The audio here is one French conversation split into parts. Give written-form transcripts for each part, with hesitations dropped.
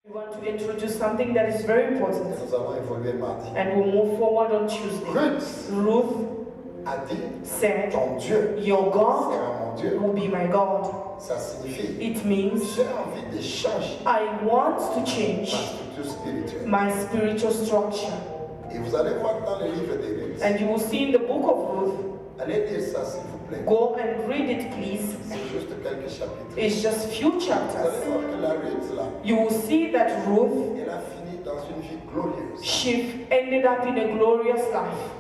We want to introduce something that is very important. Nous allons évoluer mardi. And we'll move forward on Tuesday. Ruth a dit, said, ton Dieu your God sera mon Dieu. will be my God. Ça signifie, It means j'ai envie de changer I want to ma change structure spirituelle. my spiritual structure. Et vous allez voir dans le livre des Ruth. And you will see in the book of Ruth, Allez lire ça s'il vous plaît. go and read it please. C'est juste quelques chapitres. It's just few Vous chapters. allez voir que la Ruth là, You will see that Ruth, elle a fini dans une vie glorieuse. she ended up in a glorious life.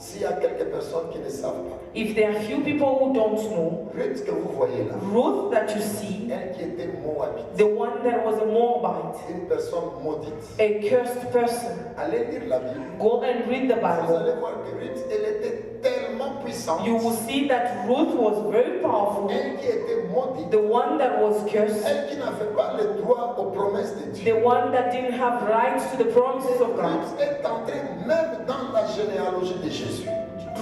S'il y a quelques personnes qui ne savent pas, If there are few people who don't know, Ruth que vous voyez là, Ruth that you see, elle qui était moabite, the one that was a Moabite, une personne maudite. a cursed person, Allez lire la Bible. go and read the Vous Bible. allez voir que Ruth, elle était tellement puissante. You will see that Ruth was very powerful, Elle qui était maudite, the one that was cursed, elle qui n'avait pas le droit aux promesses de Dieu. the one that didn't have rights to the promises of God. Ruth est entrée même dans la généalogie de Jésus.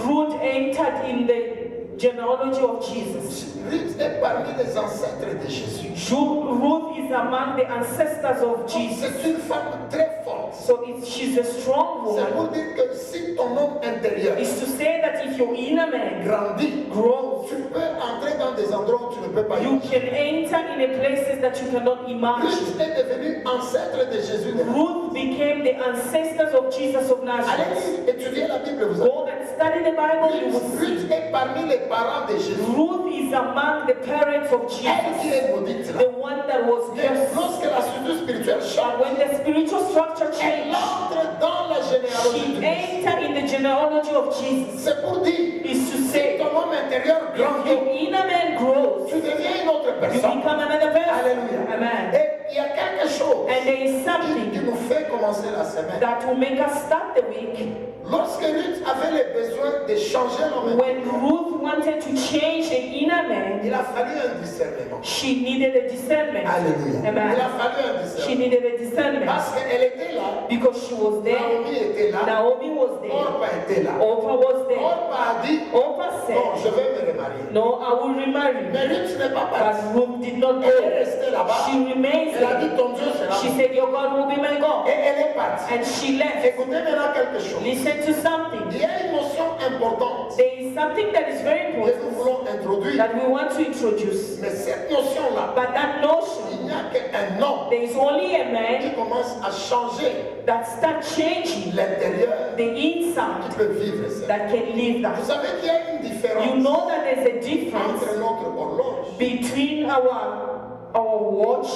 Ruth entered in the genealogy of Jesus. Ruth est parmi les ancêtres de Jésus. Ruth is among the ancestors of Jesus. C'est une femme très forte. So she's a strong C'est pour woman. dire que si ton homme intérieur It's to say that if your inner man grandit, grows, tu peux entrer dans des endroits où tu ne peux pas you ir. can enter in a places that you cannot imagine. Ruth est devenue ancêtre de Jésus. Ruth became the ancestors of Jesus of Nazareth. Allez étudier la Bible, vous allez. Go and study the Bible, you will see. Ruth est parmi les parents de Jésus. Ruth is among the parents of Elle qui Jesus, est maudite là. the one that was Mais cursed. lorsque la structure spirituelle But change, when the spiritual structure elle changed, entre dans la généalogie she de Jésus. entered in the genealogy of Jesus. C'est pour dire, Is to si say, ton homme intérieur if grandit, your inner man grows, tu deviens une autre you personne. become another person. Alléluia. Amen. Et il y a quelque chose And there is qui something nous fait commencer la semaine. that will make us start the week. Lorsque Ruth avait le besoin de changer l'homme, When Ruth wanted to change the inner man, il a fallu un discernement. she needed a discernment. Alléluia. Il a Amen. fallu un She discernement. needed a discernment Parce qu'elle était là, because she was there. Naomi était là, Naomi was there. Orpa était là. Oprah was there. Orpa a dit, Oprah non, je said, vais me remarier. no, I will remarry. Mais Ruth n'est pas partie. But Ruth did not Elle est go. restée là-bas. She remains Elle a there. dit, ton Dieu sera. She said, your God will be my God. Et elle est partie. And she left. Écoutez maintenant quelque chose. Listen to something. Il y a une notion importante There is something that is very que nous important voulons introduire. that we want to introduce. Mais cette notion-là, But that notion, il n'y a qu'un homme there is only a qui man commence à changer that starts changing l'intérieur the qui inside peut vivre ça. that can live Vous that. savez qu'il y a une You différence know that there's a difference entre notre horloge between our watch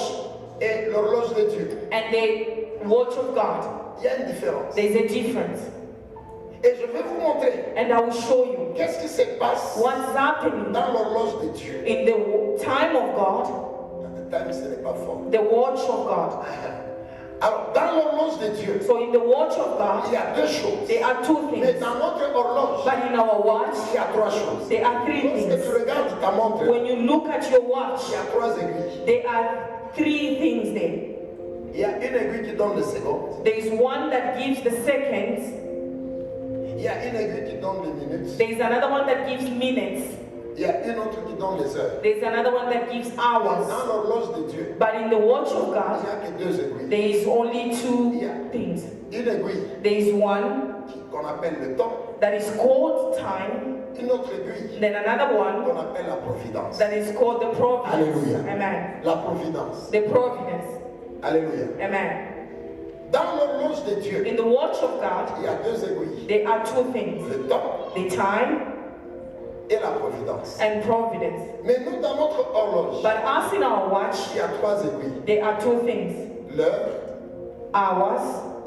et l'horloge de Dieu. and the watch of God. Il y a une différence. There's a difference. Et je vais vous montrer And I will show you qu'est-ce qui se passe what's happening dans l'horloge de Dieu. in the time of God, Le time, ce n'est pas fort. the watch of God. Alors, dans l'horloge de Dieu, So in the watch of il God, y a deux choses. there are two Mais things. dans notre horloge, But in our watch, il y a trois choses. there are three Lorsque things. tu regardes ta montre, When you look at your watch, il y a trois aiguilles. there are three things there. Il y a une aiguille qui donne les secondes. There is one that gives the seconds. Il y a une aiguille qui donne les minutes. There is another one that gives minutes. Il y a une autre qui donne les heures. There is another one that gives hours. Dans l'horloge de Dieu, But in the watch of il n'y God, a que deux aiguilles. there is only two things. Une aiguille There is one qu'on appelle le temps. that is called time, Une autre aiguille then another one qu'on appelle la providence. that is called the providence. Alléluia. Amen. La providence. The providence. Alléluia. Amen. Dans l'horloge de Dieu, In the watch of God, il y a deux aiguilles. there are two things. Le temps The time et la providence. and providence. Mais nous, dans notre horloge, But us in our watch, il y a trois aiguilles. there are two things. L'heure, Hours,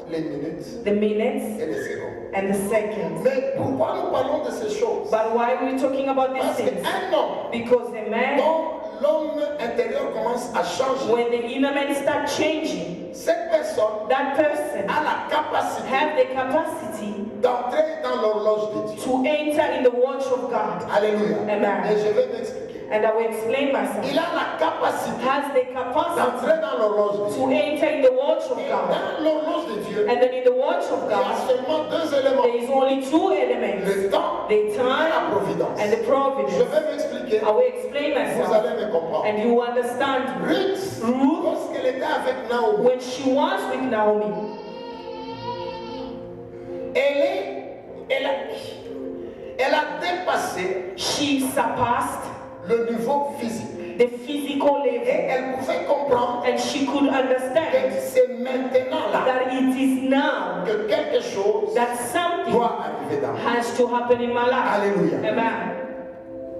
les minutes the minutes, et les secondes. and the seconds. Mais pourquoi nous parlons de ces choses? But why are we talking about these Parce things? qu'un homme Because the man, dont l'homme intérieur commence à changer, when the inner man start changing, cette personne that person a la capacité have the capacity d'entrer dans l'horloge de Dieu. to enter in the watch of God. Alléluia. Amen. Et je vais m'expliquer. And I will explain myself. Il a la capacité Has the capacity d'entrer dans l'horloge de to Dieu. enter in the watch of Et God. dans l'horloge de Dieu, And then in the watch of il y a God, seulement deux éléments. there is only two elements. Le temps The et la time providence. and the Je providence. vais m'expliquer. I will explain Vous myself, allez me comprendre. and you will understand. Ruth, Ruth, lorsqu'elle était avec Naomi, when she was with Naomi, elle a dépassé she surpassed le niveau physique. the physical Et level, elle pouvait comprendre and she could que understand c'est maintenant là that it is now que quelque chose that something doit arriver dans ma vie. has to happen in my life. Alléluia. Amen.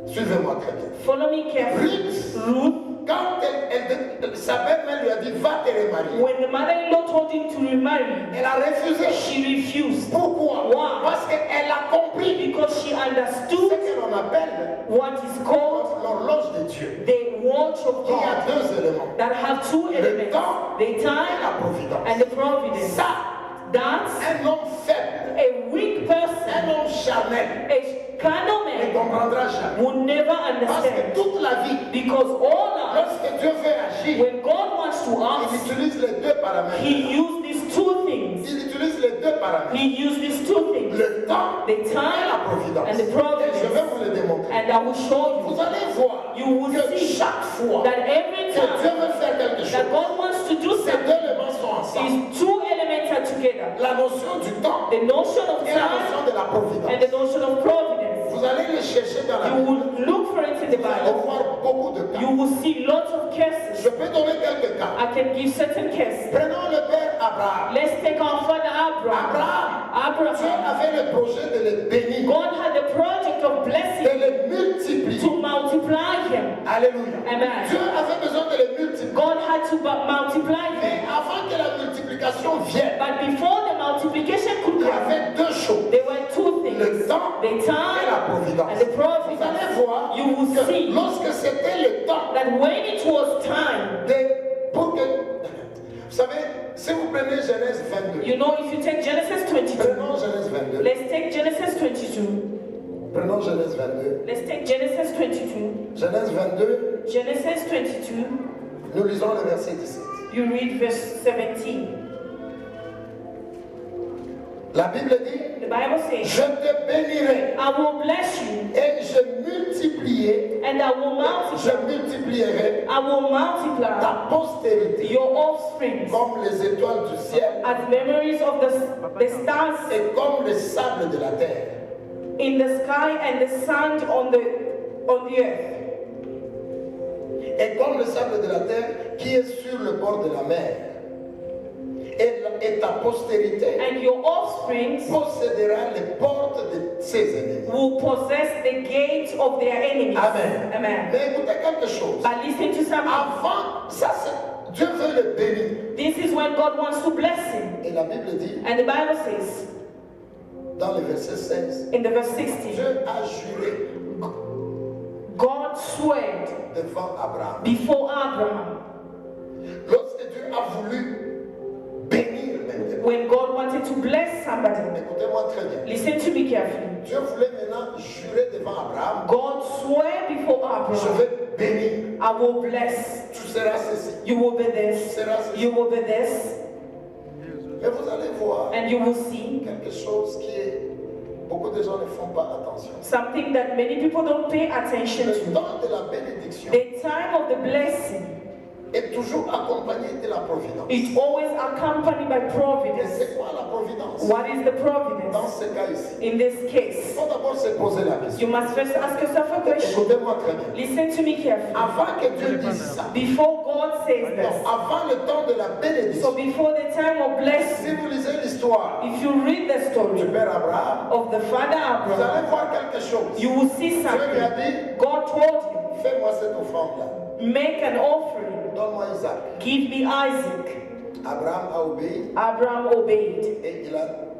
Suivez-moi très bien. Follow me carefully. Ruth, Quand sa belle-mère lui a dit va te remarier, when the mother-in-law told him to remarry, elle a refusé. she refused. Pourquoi? Why? Parce qu'elle a compris Because she ce understood que l'on appelle what is called l'horloge de Dieu. the watch of Il y a God deux éléments. that have two elements, temps the et time la providence. and the providence. Ça, That un homme faible, a weak un person, homme charnel, a carnal ne man, comprendra jamais. would never Parce que understand. toute la vie, Because all life, lorsque Dieu veut agir, when God wants to il act, utilise les deux paramètres. He used these two things. Il utilise les deux paramètres. He used these two things, Le temps the et la time providence. and the Et je vais providence. vous le démontrer. And I will show Vous you allez voir You will que see chaque fois that every que Dieu time veut faire quelque that chose, God wants to do ces something, deux éléments sont ensemble. these two elements are together. La notion du temps The notion of et la time notion de la and providence. the notion of providence. Vous allez les chercher dans la You Bible. will look for it in the Vous allez Bible. voir beaucoup de You cas. will see lots of Je cases. peux donner quelques cas. I can give certain cases. Prenons le père Abraham. Let's take our father Abraham. Abraham, Dieu Abraham. avait le projet de le bénir, God had the project of de blessing le multiplier. to multiply him. Alléluia. Amen. Dieu avait besoin de le multiplier. God had to multiply him. Mais avant que la multiplication vienne, But before the multiplication could il y come, avait deux choses. there were two things. Le temps The et time la providence. and the Vous providence. allez voir You will que see lorsque c'était le temps that when it was time, pour que... Vous savez, si vous prenez Genèse 22, you know, if you take Genesis 22, prenons Genèse 22, let's take Genesis 22. prenons Genèse 22, Let's take Genesis 22. Genèse 22, Genesis 22, nous lisons le verset 17. you read verse 17. La Bible dit, The Bible says, je te bénirai I will bless you et je multiplierai, and I will multiply. I will multiply ta postérité your offspring comme les étoiles du ciel as memories of the stars et comme le sable de la terre. in the sky and the sand on the earth. Et comme le sable de la terre qui est sur le bord de la mer. Et ta postérité And your offspring possédera les portes de ses ennemis. will possess the gates of their enemies. Amen. Amen. Mais écoutez quelque chose. But listen to something. Avant, ça c'est Dieu veut le bénir. This is when God wants to bless him. Et la Bible dit, And the Bible says dans le verset 16, in the verse 16, Dieu a juré God swore devant Abraham. before Abraham. Lorsque Dieu a voulu bénir maintenant, When God wanted to bless somebody, écoutez-moi très bien. listen to me carefully. Dieu voulait maintenant jurer devant Abraham, God swore before je Abraham, vais bénir. I will bless. Tu seras ceci. You will be Tu this. seras ceci. You will be this. Mais vous allez voir And you will see quelque chose qui est... Beaucoup de gens ne font pas attention. something that many people don't pay attention Le to. temps de la bénédiction The time of the blessing est toujours accompagné de la providence. is always accompanied by Et providence. c'est quoi la providence? What is the Dans providence? ce cas ici, In this il case, faut d'abord se poser la question. you must first ask yourself a question. Écoutez-moi très bien. Listen to me carefully. Avant que Dieu dise ça, Before God says non, this, avant le temps de la so bénédiction, before the time of si blessing, vous lisez l'histoire if you read the du story père Abraham, of the father vous Abraham, allez voir quelque chose. you will see Dieu lui a something. dit, God told him, fais-moi cette offrande-là. make an offering. Donne-moi Isaac. Give me Isaac. Abraham a obéi Abraham obeyed. et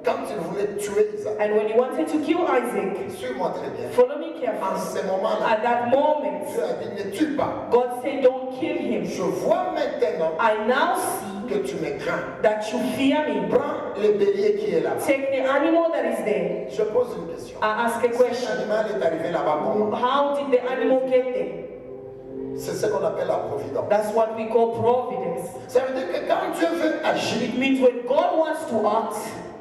quand il voulait tuer Isaac, And when he wanted to kill Isaac, suis-moi très bien. follow me En carefully. ce moment-là, At that moment, Dieu a dit, ne tue pas. God said, don't kill him. Je vois maintenant I now see que tu me crains. that you fear me. Prends le bélier qui est là. Take the animal that is there. Je pose une question. I ask a Cet question. animal est arrivé là-bas comment? How did the animal get there? C'est ce qu'on appelle la providence. That's what we call providence. Ça veut dire que quand Dieu veut agir, It means when God wants to act,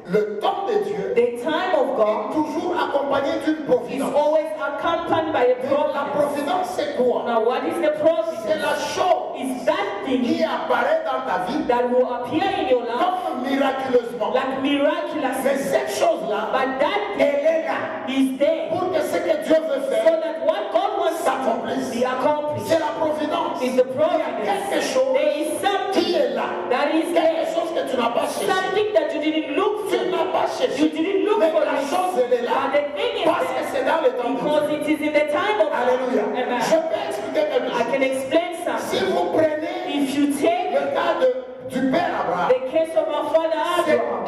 le temps de Dieu The time of est God toujours accompagné d'une is providence. always accompanied by a Mais la providence. providence, c'est quoi? Now, what is the C'est providence? la chose Is that thing qui apparaît dans ta vie that will appear in your life comme miraculeusement. like Mais miraculously. cette chose-là, But that thing elle est là is there pour que ce que Dieu veut so faire that what God wants to s'accomplisse. be accomplished. C'est la providence. Is the Il y a quelque providence. chose There is qui something est là. that is Quelque there. chose que tu n'as pas cherché. Something that you didn't look Tu for. n'as pas You cherché. didn't look Mais for la it. chose, elle est là. But the thing is Parce que there c'est dans le temps de because Dieu. it is in the time of God. Alléluia. Amen. Je peux expliquer quelque I can chose. explain Si something. vous prenez If you take le cas du Père Abraham, the case of our father Abraham,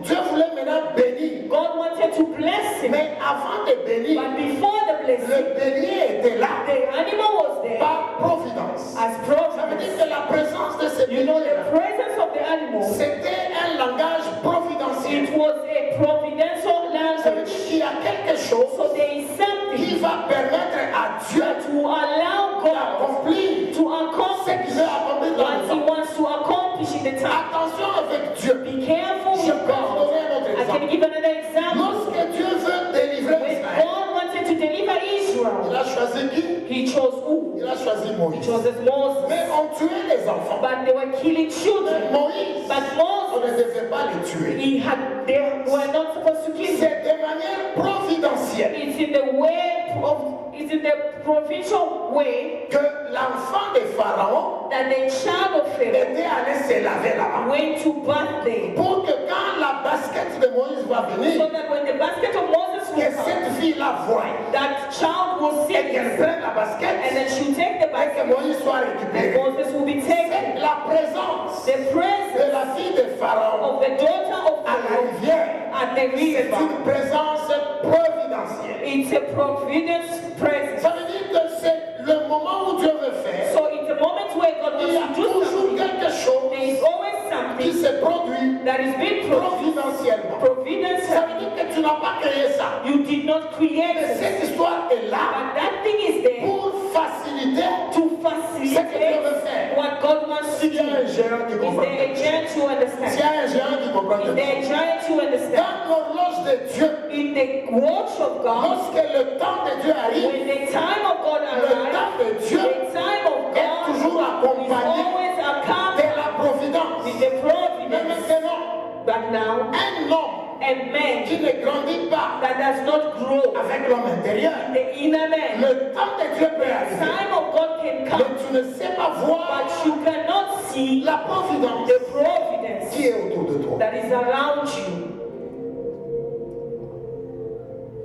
Dieu voulait maintenant bénir. God wanted to bless him. Mais avant de bénir, But before the blessing, le bélier était là the animal was there par providence. as Ça veut dire providence. que la présence de ce You know, bélier, the presence of the animal, c'était un langage providentiel. it was a providential Ça veut language. dire qu'il y a quelque chose So there is qui something va permettre à Dieu that will allow God d'accomplir to ce accomplish qu'il veut accomplir dans what le He temps. wants to accomplish in the time. Attention avec Dieu. Be careful Je with peux vous God. donner un autre I can exemple. give another example. Lorsque Dieu veut délivrer When Israël, God wanted to deliver il Israel, a choisi qui? He chose who? Il a choisi He Moïse. chose Moses. Mais on tuait les enfants. But they were killing children. Moïse, But on ne Moses, devait pas les tuer. they were not supposed to kill him. C'est de manière providentielle It's in the way of, it's in the provincial way que l'enfant de Pharaon that the child of Pharaoh était allé se laver là-bas. went to bath there. Pour que quand la basket de Moïse va So venir, that when the basket of Moses que will come, cette fille-là voie that child will see et qu'elle it, prenne la basket and then she'll take the et que basket, Moïse soit and récupéré. Moses will be C'est taken. la présence The de presence la fille de Pharaon of the daughter of à la Pharaoh rivière. at the C'est river. une présence providentielle. It's a providence presence. Ça veut dire que c'est le moment où Dieu veut faire. So it's a moment where God Il y a wants to do toujours something. quelque chose There is always qui something se produit that is being produced. providentiellement. Providence. Ça veut dire que tu n'as pas créé ça. You did not create Mais it. cette histoire est là But that thing is there pour faciliter. to facilitate what God wants to S'il y a do. un géant qui Is comprend, there a giant to s'il y understand? a un géant qui comprend, Is there a giant to understand? dans l'horloge de Dieu, In the watch of God, lorsque le temps de Dieu arrive, when the time of God le arrives, temps de Dieu the time of est God toujours is accompagné always de accompanied la providence. with the Mais providence. maintenant, But now, un homme a man qui ne grandit pas that does not grow, avec l'homme intérieur, the inner man, le temps de Dieu peut the arriver. time of God can Mais come, tu ne sais pas voir but you cannot see la providence the providence qui est autour de toi. that is around you.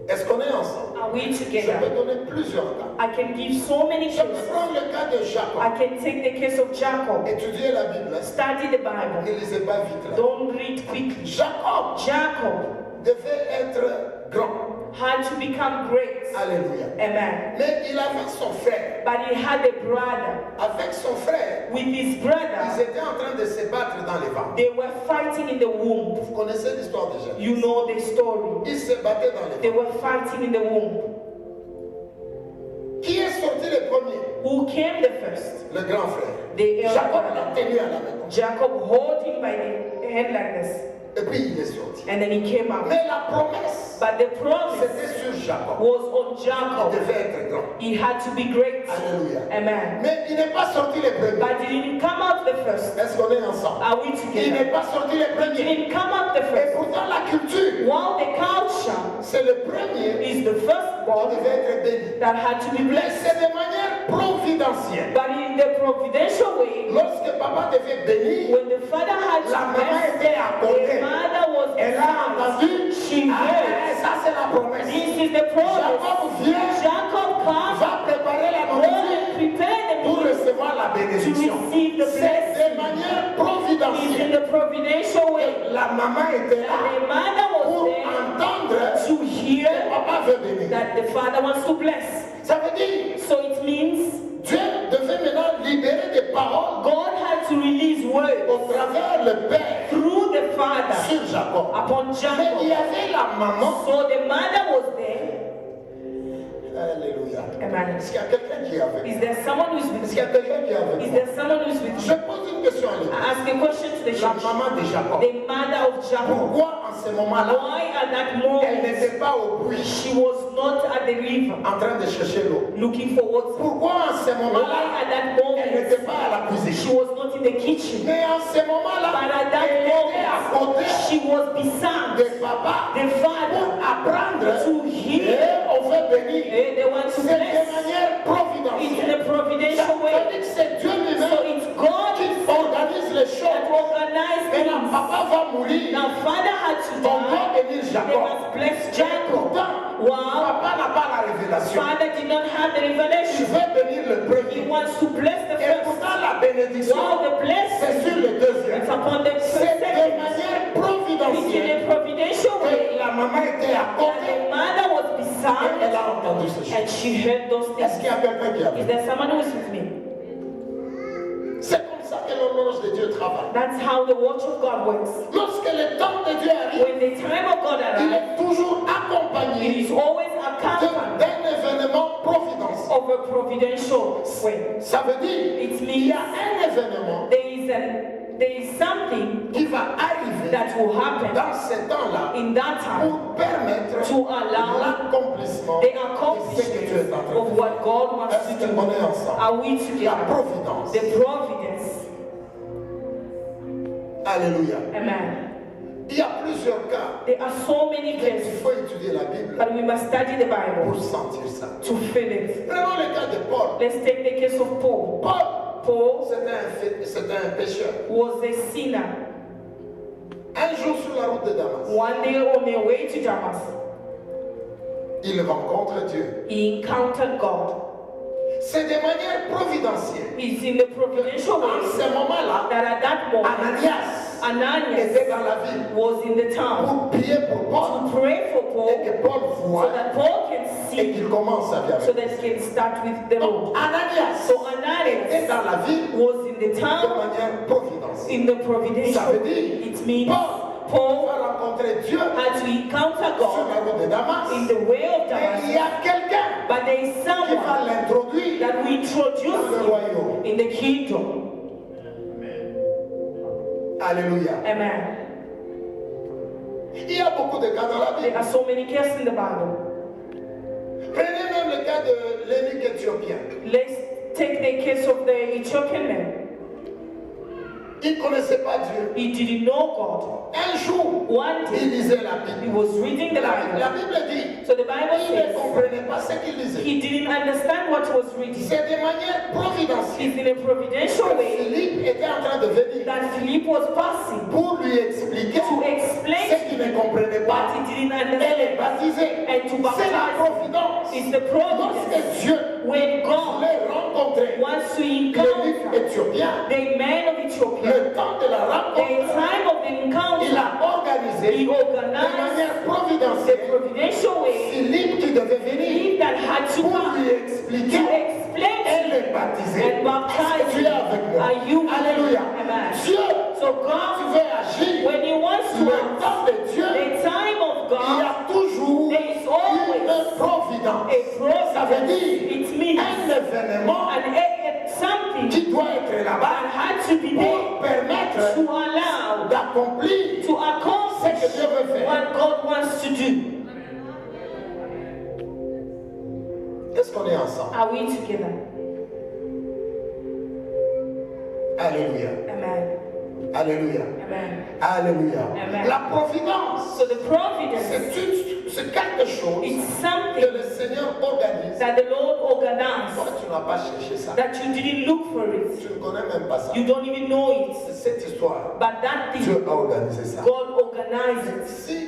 Est-ce qu'on est ensemble? Are we Je together? peux donner plusieurs cas. I can give so many Je peux cases. prendre le cas de Jacob. I can take the case of Jacob. Étudier la Bible. Study the Bible. Ne lisez pas vite là. Don't read quickly. Jacob Jacob devait être grand. had to become great. Alléluia. Amen. Mais il avait son frère. But he had a brother. Avec son frère, With his ils brother, étaient en train de se battre dans les vents. they were fighting in the womb. Vous connaissez l'histoire de Jacob. You know the story. Ils se battaient dans les They vents. were fighting in the womb. Qui est sorti le premier? Who came the first? Le grand frère. The elder Jacob l'a brother. tenu à la main. Jacob hold him by the hand like this. Et puis il est sorti. And then he came out. Mais la promesse, But the promise c'était sur Jacob. was on Il Jacob. devait être grand. He had to be great. Alléluia. Amen. Mais il n'est pas sorti le premier. But he didn't come out the first. Est-ce qu'on est ensemble? Are we Il together? n'est pas sorti le He premier. didn't come out the Et first. pourtant la culture, While the culture c'est le premier qui is the firstborn devait être béni. that had to be Mais blessed. c'est de manière providentielle. But in the providential way, Lorsque papa devait bénir, when the father had la to maman bless, était à the côté. mother was Elle a entendu. She Ah, heard. ça c'est la promesse. This is the promise. Jacob vient, Jacob comes, va préparer la go nourriture and prepare the pour meal recevoir la bénédiction. to receive the C'est blessing. de manière It's in providentielle. the providential way. La maman était là The mother was pour there entendre to que hear papa veut bénir. that the father wants to bless. Ça veut dire, So it means Dieu devait maintenant libérer des paroles God had to release words au travers le Père through the father sur Jacob. upon Mais il y Jacob. avait la maman. So the mother was there. Alléluia. Amen. Est-ce qu'il y a quelqu'un qui est avec? Is there someone who's Est-ce with qu'il y a quelqu'un qui est avec? Is there someone who's with Je you? pose une question à I l'église. ask a question to the La church. maman de Jacob. The mother of Jacob. Pourquoi en ce moment-là, Why at that elle moment n'était pas au puits she was not at the river en train de chercher l'eau? looking for water? Pourquoi en ce Why moment-là, at that elle moment n'était pas à la she cuisine? was not in the kitchen? Mais en ce moment-là, But at that elle était à moment côté she was beside de papa the pour father apprendre to hear. et on veut bénir. Eh, they want to C'est de bless. manière It's providentielle. in a providential Ça veut way. dire que c'est Dieu So lui-même it's God qui organise les that choses. organized Maintenant, things. papa va mourir. Now father had to On doit die. bénir They Jacob. must bless Jacob. Pourtant, Wow. papa n'a pas la révélation. Father did not have the Tu revelation. veux bénir le He premier. wants to bless the Et first. pourtant, la bénédiction, Wow, the c'est blessing. sur le deuxième. It's upon the C'est de second. manière It's in providentielle a providential way. que la maman était à And côté the mother was et elle beside a entendu ce chant. and she heard those Est-ce qu'il things. y a quelqu'un qui a Is vu? there someone who is with me? C'est comme ça que l'horloge de Dieu travaille. That's how the watch of God works. Lorsque le temps de Dieu arrive, When the time of God il arrives, est toujours it accompagné is always accompanied d'un événement providentiel. of a providential way. Ça veut dire It qu'il y a means un événement there is something qui va arriver that will happen dans ce temps-là in that time pour permettre to allow l'accomplissement the de ce que tu es en train accomplishment de of faire. what God wants Est-ce to que do. on est ensemble? Are we La together? providence. The providence. Alléluia. Amen. Il y a plusieurs cas. There are so many Mais il cases, faut étudier la Bible but we must study the pour Bible sentir ça. to feel it. Prenons le cas de Paul. Let's take the case of Paul. Paul, Paul c'était un pécheur. was a sinner. Un jour sur la route de Damas, One day on their way to Damas, il rencontre Dieu. he encountered God. C'est de manière providentielle. It's in the providential En way ce moment-là, that at that moment, Ananias Ananias était dans la ville was in the town pour prier pour Paul to pray for et Paul que Paul so voit that Paul can et see, qu'il commence sa vie so avec. that he can start with the Donc, Lord. Ananias So était Ananias dans la ville was in the de town manière providentielle. in the Ça providential veut way. dire, It means Paul Paul va rencontrer Dieu had to encounter sur God la route de Damas. in the way of Et il y Damascus, a quelqu'un but there is qui va someone l'introduire that we introduce dans le him royaume. in the kingdom. Alléluia. Amen. Il y a beaucoup de cas dans la There Bible. are so many cases in the Bible. Prenez même le cas de l'émigre éthiopien. Let's take the case of the Ethiopian man. Il ne connaissait pas Dieu. He didn't know God. Un jour, One il day, lisait la he Bible. was reading the La Bible. Bible dit, So the Bible il ne says comprenait pas ce qu'il lisait. he didn't understand what he was reading. C'est de manière providentielle It's in a providential que way Philippe était en train de venir that Philip was passing pour lui expliquer to explain ce qu'il ne comprenait what pas he didn't et understand. les baptiser. And to C'est la baptize. providence. It's the providence. Lorsque Dieu When God voulait rencontrer wants to l'émigre encounter éthiopien, the man of Ethiopia, le temps de la the rencontre, time of the il encounter, a organisé he de organized manière the providentielle providential way Philippe qui devait venir he that had to pour come lui to expliquer explain et le baptiser. and Est-ce que tu es baptize. avec moi? Are you with me? Alléluia. Amen. Dieu, So tu God, veux agir. when he wants to Le act, temps de Dieu, the time of il y God, a toujours there is always une providence. a Ça veut providence. dire It means un événement something qui doit être that là-bas had to be there pour permettre to allow, d'accomplir to ce accomplish que Dieu veut faire. what God wants to do. Est-ce qu'on est ensemble? Are we together? Alléluia. Amen. Alléluia. Amen. Alléluia. Amen. La providence, So the providence c'est quelque chose is que something le Seigneur organise. that the Lord Toi, organized, tu n'as pas cherché ça. that you didn't look for it. Tu ne connais même pas ça. You don't even know it. Cette histoire, But that thing, Dieu a organisé ça. God organized it. Si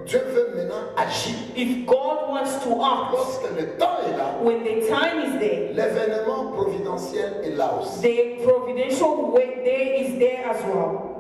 Dieu veut maintenant agir, If God wants to act, lorsque le temps est là, when the time is there, l'événement providentiel est là aussi. the providential way there is there as well.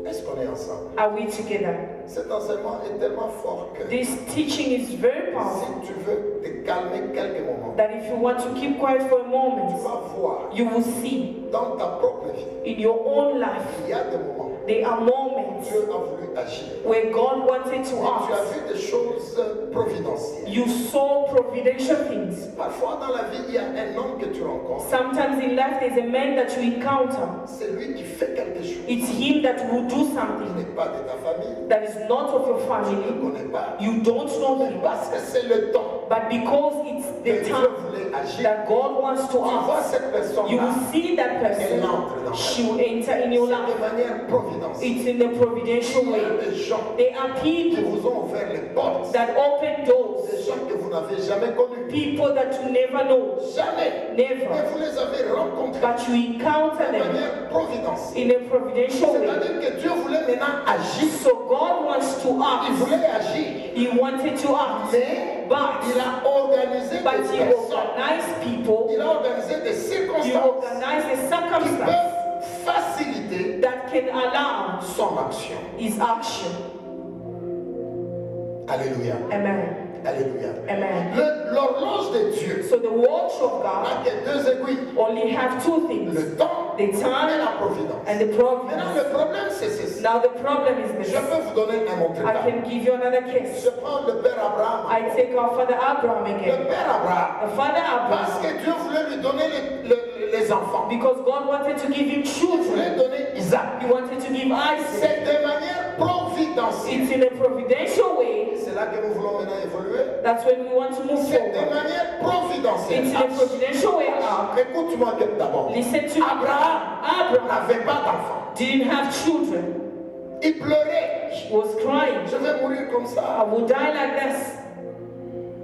Est-ce qu'on est ensemble? Are we together? Cet enseignement est tellement fort que This teaching is very powerful si tu veux te calmer quelques moments, that if you want to keep quiet for a tu moment, vas voir you will see dans ta propre vie, in your own life il y a des moments there are moments où Dieu a voulu agir. where God wanted Et to tu as act. vu des choses providentielles. You saw providential things. Parfois dans la vie, il y a un homme que tu rencontres. Sometimes in life there's a man that you encounter. C'est lui qui fait quelque chose. It's him that will do Il something n'est pas de ta famille. that is not of your Tu ne le family. connais pas. You don't know him. Parce que c'est le temps But because it's que the Dieu time voulait agir. that God wants to Tu vois act, cette you personne-là, will see that person. She will enter in your c'est life. de manière providentielle. It's in a providential Il y way. a des gens There are qui people vous ont ouvert les portes. that open doors. Des gens que vous n'avez jamais connus. People that you never know. Jamais. Never. Mais vous les avez rencontrés But you encounter de them manière providentielle. in a providential way. C'est-à-dire que Dieu voulait maintenant agir. So God wants to Il act. voulait agir. He wanted to act. Mais But il a organisé But des he personnes. organized people, Il a organisé des he circonstances organized the qui circumstances peuvent faciliter that can allow son action. his action. Alléluia. Amen. Alléluia. Amen. L'horloge de Dieu So the watch of God n'a que deux aiguilles. only have two things, Le temps the et time la providence. and the Maintenant, providence. le problème, c'est ceci. Now the problem is Je this. peux vous donner un autre I cas. can give you another case. Je prends le père Abraham. I take our father Abraham Le again. père Abraham. The father Parce Abraham, que Dieu voulait lui donner les enfants. because God wanted to give him Il children, voulait donner Isaac. he wanted to give Isaac. C'est de manière providentielle. It's in a providential way. C'est là que nous voulons maintenant évoluer. That's when we want to move C'est de forward. manière providentielle. It's in a providential way. Écoute-moi d'abord. Listen to me. Abraham Abraham n'avait pas d'enfant. didn't have children. Il pleurait. He was crying. Je vais mourir comme I ça. will die like this.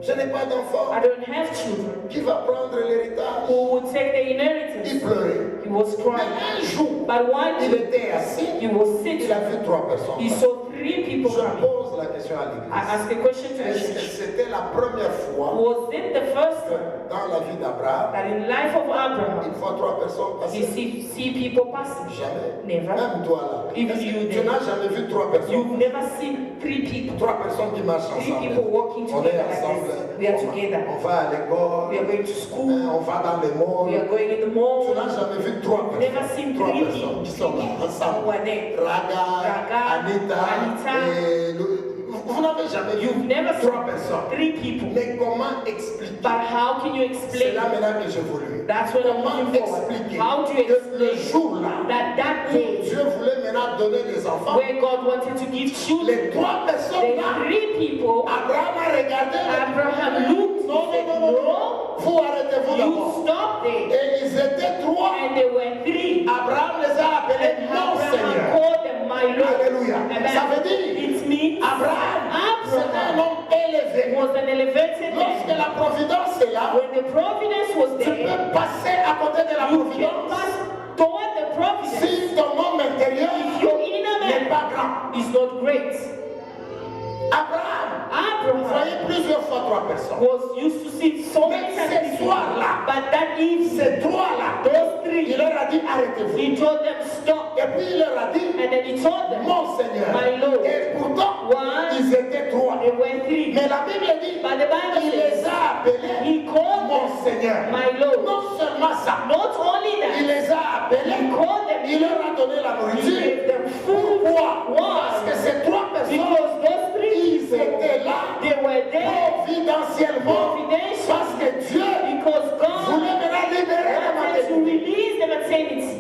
Je n'ai pas d'enfant. I don't have children. Qui va prendre l'héritage? Who will take the Il inheritance? pleurait. He was Mais crying. un jour, But one il day, était assis. he was Il sitting. a vu trois personnes. He saw three people Je coming. pose la question à I l'église. asked a question to the Est-ce que church. c'était la première fois Was it the first time dans la vie d'Abraham, that in life of il Abraham, voit trois personnes he passer? see people passing? Jamais. Never. Même toi là. Even Est-ce que you tu there. n'as jamais vu trois personnes? You've never seen three people. Trois personnes qui marchent Three ensemble. people walking On est together like ensemble. this. We are together. On va à l'école. We are going to school. On va dans les malls. We are going in the Tu mall. n'as jamais vu trois Never personnes. seen Trois three personnes qui people sont là ensemble. who are there. Raga, Raga, Anita, Anita. et vous n'avez jamais vu You've never trois seen personnes. three people. Mais comment expliquer? But how can you C'est explain? là maintenant que j'évolue. That's what I'm Comment looking for. expliquer How do you que le explain jour-là, that où day Dieu voulait maintenant donner des enfants, where God wanted to give children, les trois the personnes là, three people, Abraham a regardé. Abraham looked, Non, he said, non, non, non, no, non. Vous arrêtez-vous you d'abord. stop there. Et ils étaient trois. And there were three. Abraham les a appelés And non Abraham Seigneur. called them my Lord. Alléluia. Amen. Ça veut dire, It means Abraham, c'est un Abraham homme élevé. was an elevated Lorsque man. la providence est là, When the providence was tu there, peux passer à côté de la you can providence pass toward the providence. si ton homme intérieur If your inner n'est man pas grand. is not great. Abraham Abraham voyait plusieurs fois trois personnes. was used to see so many Mais times ces before. trois-là, But that evening, ces trois-là, those three, il leur a dit arrêtez-vous. he told them stop. Et puis il leur a dit And then he told them, mon Seigneur. My Lord. Et pourtant, One, ils étaient trois. there were three. Mais la Bible dit But the Bible il les says, a appelés he called mon them Seigneur. my Lord. Non seulement ça, Not only il that, les a appelés, he called them, il leur a donné la he nourriture. gave them food. Pourquoi? Parce que Why? ces trois personnes, Because those three ils people, étaient là they were there providentiellement providentially parce que Dieu because God voulait maintenant libérer la wanted to maternité. release the maternity.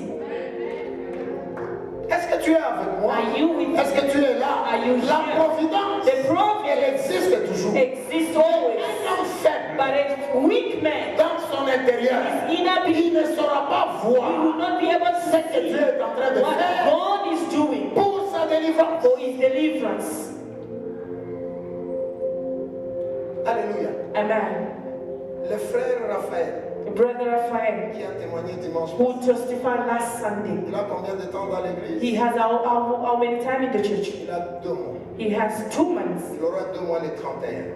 Est-ce que tu es avec moi? Are you with me? Est-ce que tu es là? Are you La here? providence, The elle providence existe toujours. exists always, Un homme faible but a weak man, dans son intérieur, his inner being, il ne saura pas he will voir not be able to ce que Dieu see est en train de what faire God is doing pour sa délivrance. for his deliverance. Alléluia. Amen. Le frère Raphaël, Brother Raphael, qui a témoigné dimanche who passé, testified last Sunday, il a combien de temps dans l'église? he has how many time in the church? Il a 2 mois. He has 2 months. Il aura 2 mois les 31.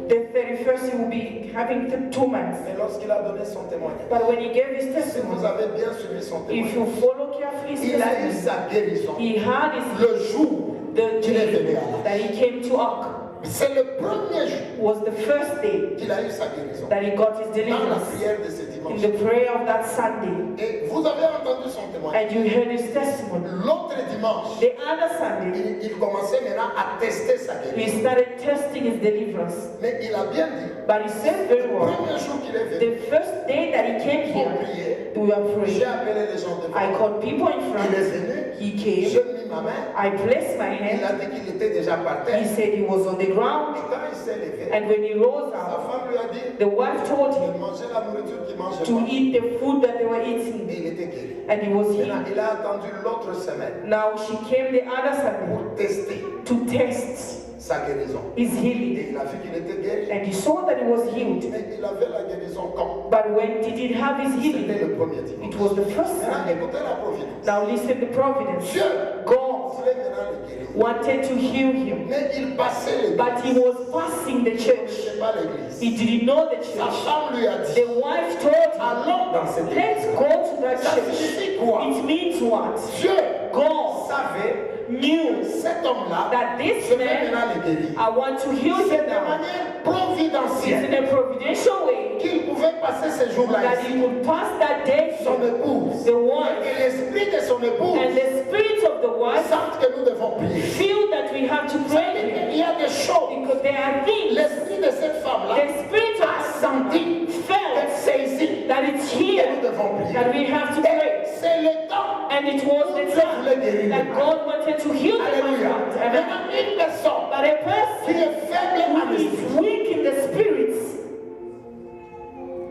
The 31st, he will be having 2 months. Mais lorsqu'il a donné son témoignage, But when he gave his si vous testimony, avez bien suivi son if témoignage, you follow carefully his il a eu testimony, sa guérison he had his le jour the qu'il est venu day à l'âge. that he came to Ark. C'est le premier jour was the first day qu'il a eu sa guérison. that he got his Dans la deliverance, prière de ce in dimanche. the prayer of that Sunday. Et vous avez entendu son témoignage. And you heard his testimony. L'autre dimanche, The other Sunday, il commençait maintenant à tester sa he guérison. started testing his deliverance. Mais il a bien dit, But he said very le well, premier jour qu'il est venu, the first day that he came pour here, prier, we were j'ai praying. appelé les gens de I called people in front. Il est venu, He j'ai came. mis ma main, I placed my il a hand. dit qu'il était déjà par He terre. said he was on the Et ground. quand il s'est levé, And when he rose sa up, femme lui a dit the wife told de him manger la nourriture qu'il mangeait to pas. eat the food that they were Et eating. il était guéri. And he was Maintenant, healed. il a attendu l'autre semaine Now she came the other Sunday pour tester to test sa guérison. his healing. Et il a vu qu'il était guéri. And he saw that he was healed. Mais il avait la guérison quand? But when he didn't have his C'était healing, le premier dimanche. it was the first Maintenant, Sunday. écoutez la providence. Now listen to providence. Dieu God voulait maintenant le guérir. wanted to heal him, Mais il passait les but he was passing the Il ne church. connaissait pas l'église. He didn't know the Sa church. femme lui a dit, The wife told him, allons dans cette let's église. go to that Ça church. signifie quoi? It means what? Dieu God savait knew cet homme-là, that this je vais man, maintenant le guérir. I want to heal C'est him de now. manière It's providentielle in a providential way qu'il pouvait passer ces jours-là that ici. he could pass that day Son to épouse the wife, et l'esprit de son épouse and the spirit of the wife sentent que nous devons prier. feel that we have to pray here. Il y a des choses. Because there are things L'esprit de cette femme-là the spirit a of senti felt c'est ici that it's que here nous devons prier. that we have to Et pray. c'est le temps. And it was the time that God wanted to heal the Alléluia. man's heart. Amen. Maintenant, une personne But a qui person est faible à who is l'esprit, weak in the spirits,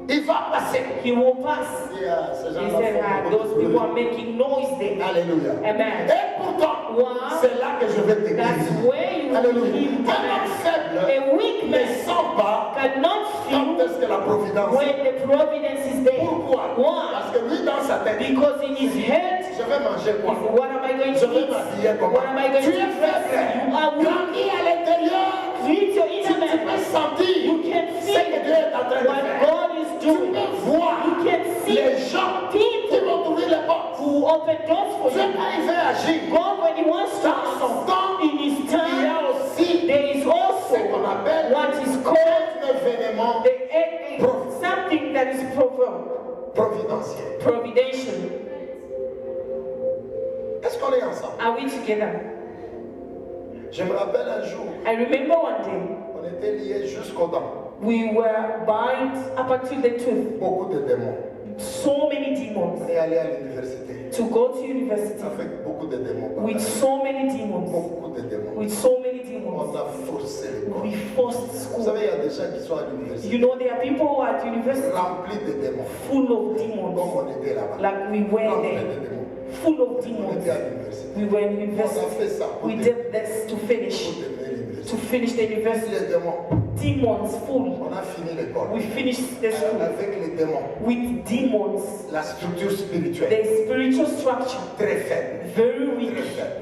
il va passer. he will pass. Et, ces He gens-là said, font beaucoup those de people are bruit. making noise there. Alléluia. Amen. Et pourtant, Wow. c'est là que je vais te That's guérir. where you will Alléluia. heal. Un homme faible A weak ne man sent pas cannot quand feel est-ce que la providence est. when the providence is there. Pourquoi? Why? Parce que lui, dans sa tête, Because in his head, je vais manger is quoi? what am I going Je to vais eat? m'habiller comment? What am I going Tu to es dress? faible. You are weak. Grandis à l'intérieur. Read your Tu inner peux man. sentir You can ce que Dieu est en train de what faire. God is Tu doing. peux voir You can see les gens qui people vont ouvrir les portes. who open doors for Dieu, you. quand il veut agir, God, when He wants to, dans son temps, in His il y a time, aussi there is also ce qu'on appelle what is called un événement something that is providentiel. providential. Est-ce qu'on est ensemble? Are we together? Je me rappelle un jour, I remember one day on était liés jusqu'aux dents. we were bound up until the tooth. Beaucoup de démons. So many demons. On est allé à l'université To go to university avec beaucoup de démons. with so many demons. Beaucoup de démons. With so many On demons. a forcé l'école. We forced Vous school. savez, il y a des gens qui sont à l'université You know, there are people who are at university remplis de démons. full of Comme demons. on était là-bas. Like we were Remplis de there. démons. Full of On demons. était à l'université. We were in On a university. fait ça pour We terminer did this to finish. l'université. To finish the university. Les démons. Demons full. On a fini l'école. We finished the school Avec les démons. with demons. La structure spirituelle The spiritual structure très faible. very weak.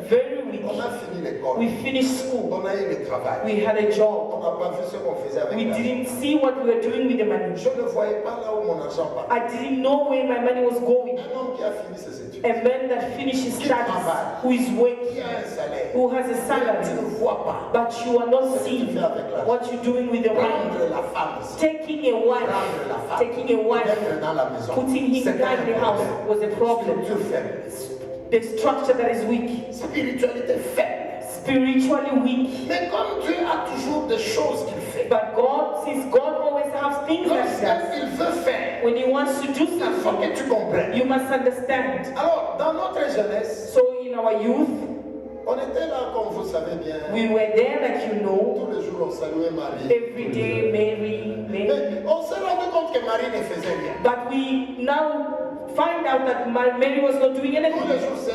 Very weak. On a fini l'école. We finished school. On a eu le travail. We had a On job. n'a pas vu ce qu'on faisait avec We l'argent. didn't see what we were doing with the money. Je ne voyais pas là où mon argent partait. I didn't know where my money was going. Un homme qui a fini ses études, A man that finished his studies, who is working, qui a un salaire, who has a tu salary, ne vois pas but you are not seeing what you're doing with the money. prendre la femme ici, Taking a wife, prendre la femme, taking a wife, mettre dans la maison, putting him c'est inside un the house problème. was a problem. Structure faible, The structure that is weak, spiritualité faible. spiritually weak. Mais comme Dieu a toujours des choses qu'il fait, But God, since God always has things like that, lorsqu'il veut faire, when He wants to do il faut something, que tu comprennes. you must understand. Alors, dans notre jeunesse, So in our youth, on était là, comme vous savez bien, we were there, like you know, tous les jours on saluait Marie. every day, Mary, Mary. Mais on s'est rendu compte que Marie ne faisait rien. But we now find out that Mary was not doing Tous les anything. jours,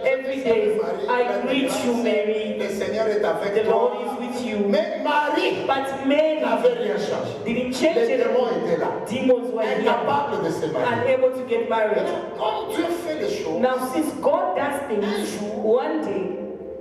Every day, I greet you, Mary. Le Seigneur est avec The toi. Lord is with you. Mais Marie But Mary n'avait rien changé. didn't change Les it. démons étaient là, Demons were here, incapables de se marier. unable to get married. Maintenant, comme Dieu fait les choses, Now, since God does things, one day,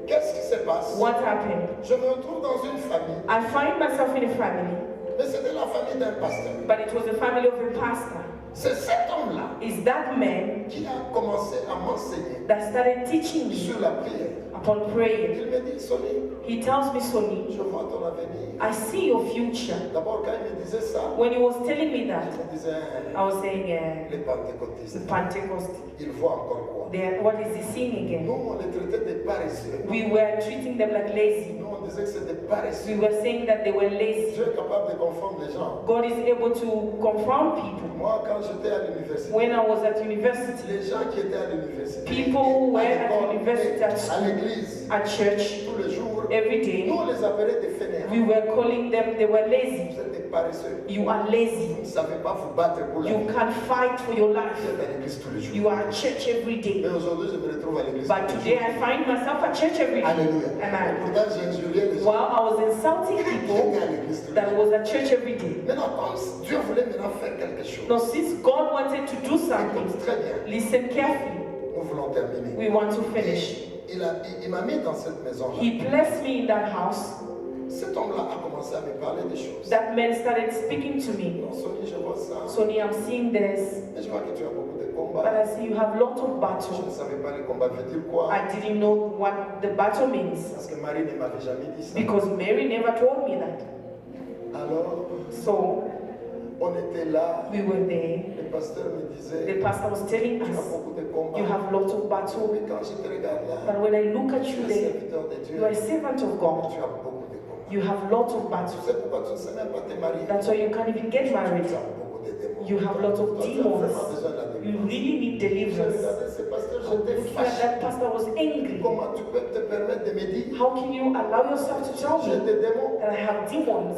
qu'est-ce qui se passe? what happened? Je me retrouve dans une famille, I find myself in a family, mais c'était la famille d'un pasteur. but it was the family of a pastor. C'est cet homme-là is that man qui a commencé à m'enseigner that started teaching me sur la prière. upon praying. Il me dit, Sonny, He tells me, Sonny, je vois ton avenir. I see your future. D'abord, quand il me disait ça, When he was telling me il that, me disait, I was saying, les pentecôtistes, the Pentecost. ils voient encore quoi? What is he seeing again? Nous, on les traitait de paresseux. We were treating them like lazy. Nous, on disait que c'est des We paresseux. were saying that they were lazy. Dieu est capable de confondre les gens. God is able to confront people. Moi, quand j'étais à l'université, When I was at university, les gens qui étaient à l'université, people who were à at l'école, university, at à school, l'église, at church, tous les jours, every day, nous, on les appelait des fainéants. we were calling them, they were Vous lazy. êtes des paresseux. You are Vous lazy. ne savez pas vous battre pour la vie. You can't fight for your Vous life. êtes à l'église tous les jours. You are at church every day. Mais aujourd'hui, je me retrouve à l'église. But tous les today I find myself at church every day. Alléluia. Amen. Pourtant, j'ai injurié les gens. While I was insulting people J'étais à l'église tous les that jours. was at church every day. Maintenant, comme Dieu voulait maintenant faire quelque chose, Now, since God wanted to do something, écoute très bien, listen carefully. nous voulons terminer. We want to finish. Il m'a mis dans cette maison-là. He blessed me in that house. Cet homme-là a commencé à me parler des choses. That man started speaking to me. Non, Sonny, je vois ça. Sonny, I'm seeing this, Et je vois que tu as beaucoup de but combats. I see you have lots of Je ne battles. savais pas les combats veut dire quoi. I didn't know what the battle means Parce que Marie ne m'avait jamais dit ça. because Mary never told me that. Alors, So on était là. we were there. Le pasteur me disait, The pastor was telling tu as us, beaucoup de combats. you have lots of battles. Mais quand je te regarde là, But when I look at tu you es there, serviteur de Dieu. you are a servant of God. Tu as beaucoup de combats. You have lots of Tu battles. sais pourquoi tu ne sais même pas te marier? That's why you can't even get married. Tu as beaucoup de démons. You have lots of Toi, tu as demons. vraiment besoin de la You délivrance. really need J'ai deliverance. regardé ce pasteur, Oh, j'étais look at fâché. that pastor was angry. Comment tu peux te permettre de me dire, How can you allow yourself to tell j'ai me des démons? that I have demons?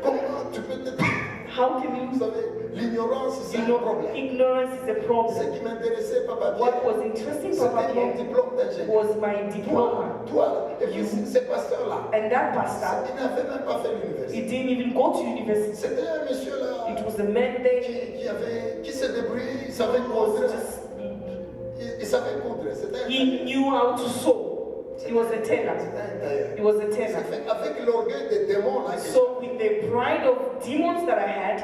Comment tu peux te dire? How can Vous you? savez, l'ignorance, c'est You un know, problème. ignorance is a Ce problem. qui m'intéressait, Papa What Pierre, was interesting, Papa c'était mon Pierre, diplôme d'ingénieur. was my diploma. Toi, et puis ce pasteur-là, And that pastor, il n'avait même pas fait he l'université. didn't even go to university. C'était un monsieur-là It was a man there. qui se débrouillait, il savait coudre. Il savait coudre. C'était un He knew how to sew. He was a tailor. tailleur. He was a Ça tailor. fait avec l'orgueil des démons là, So with the pride of demons that I had,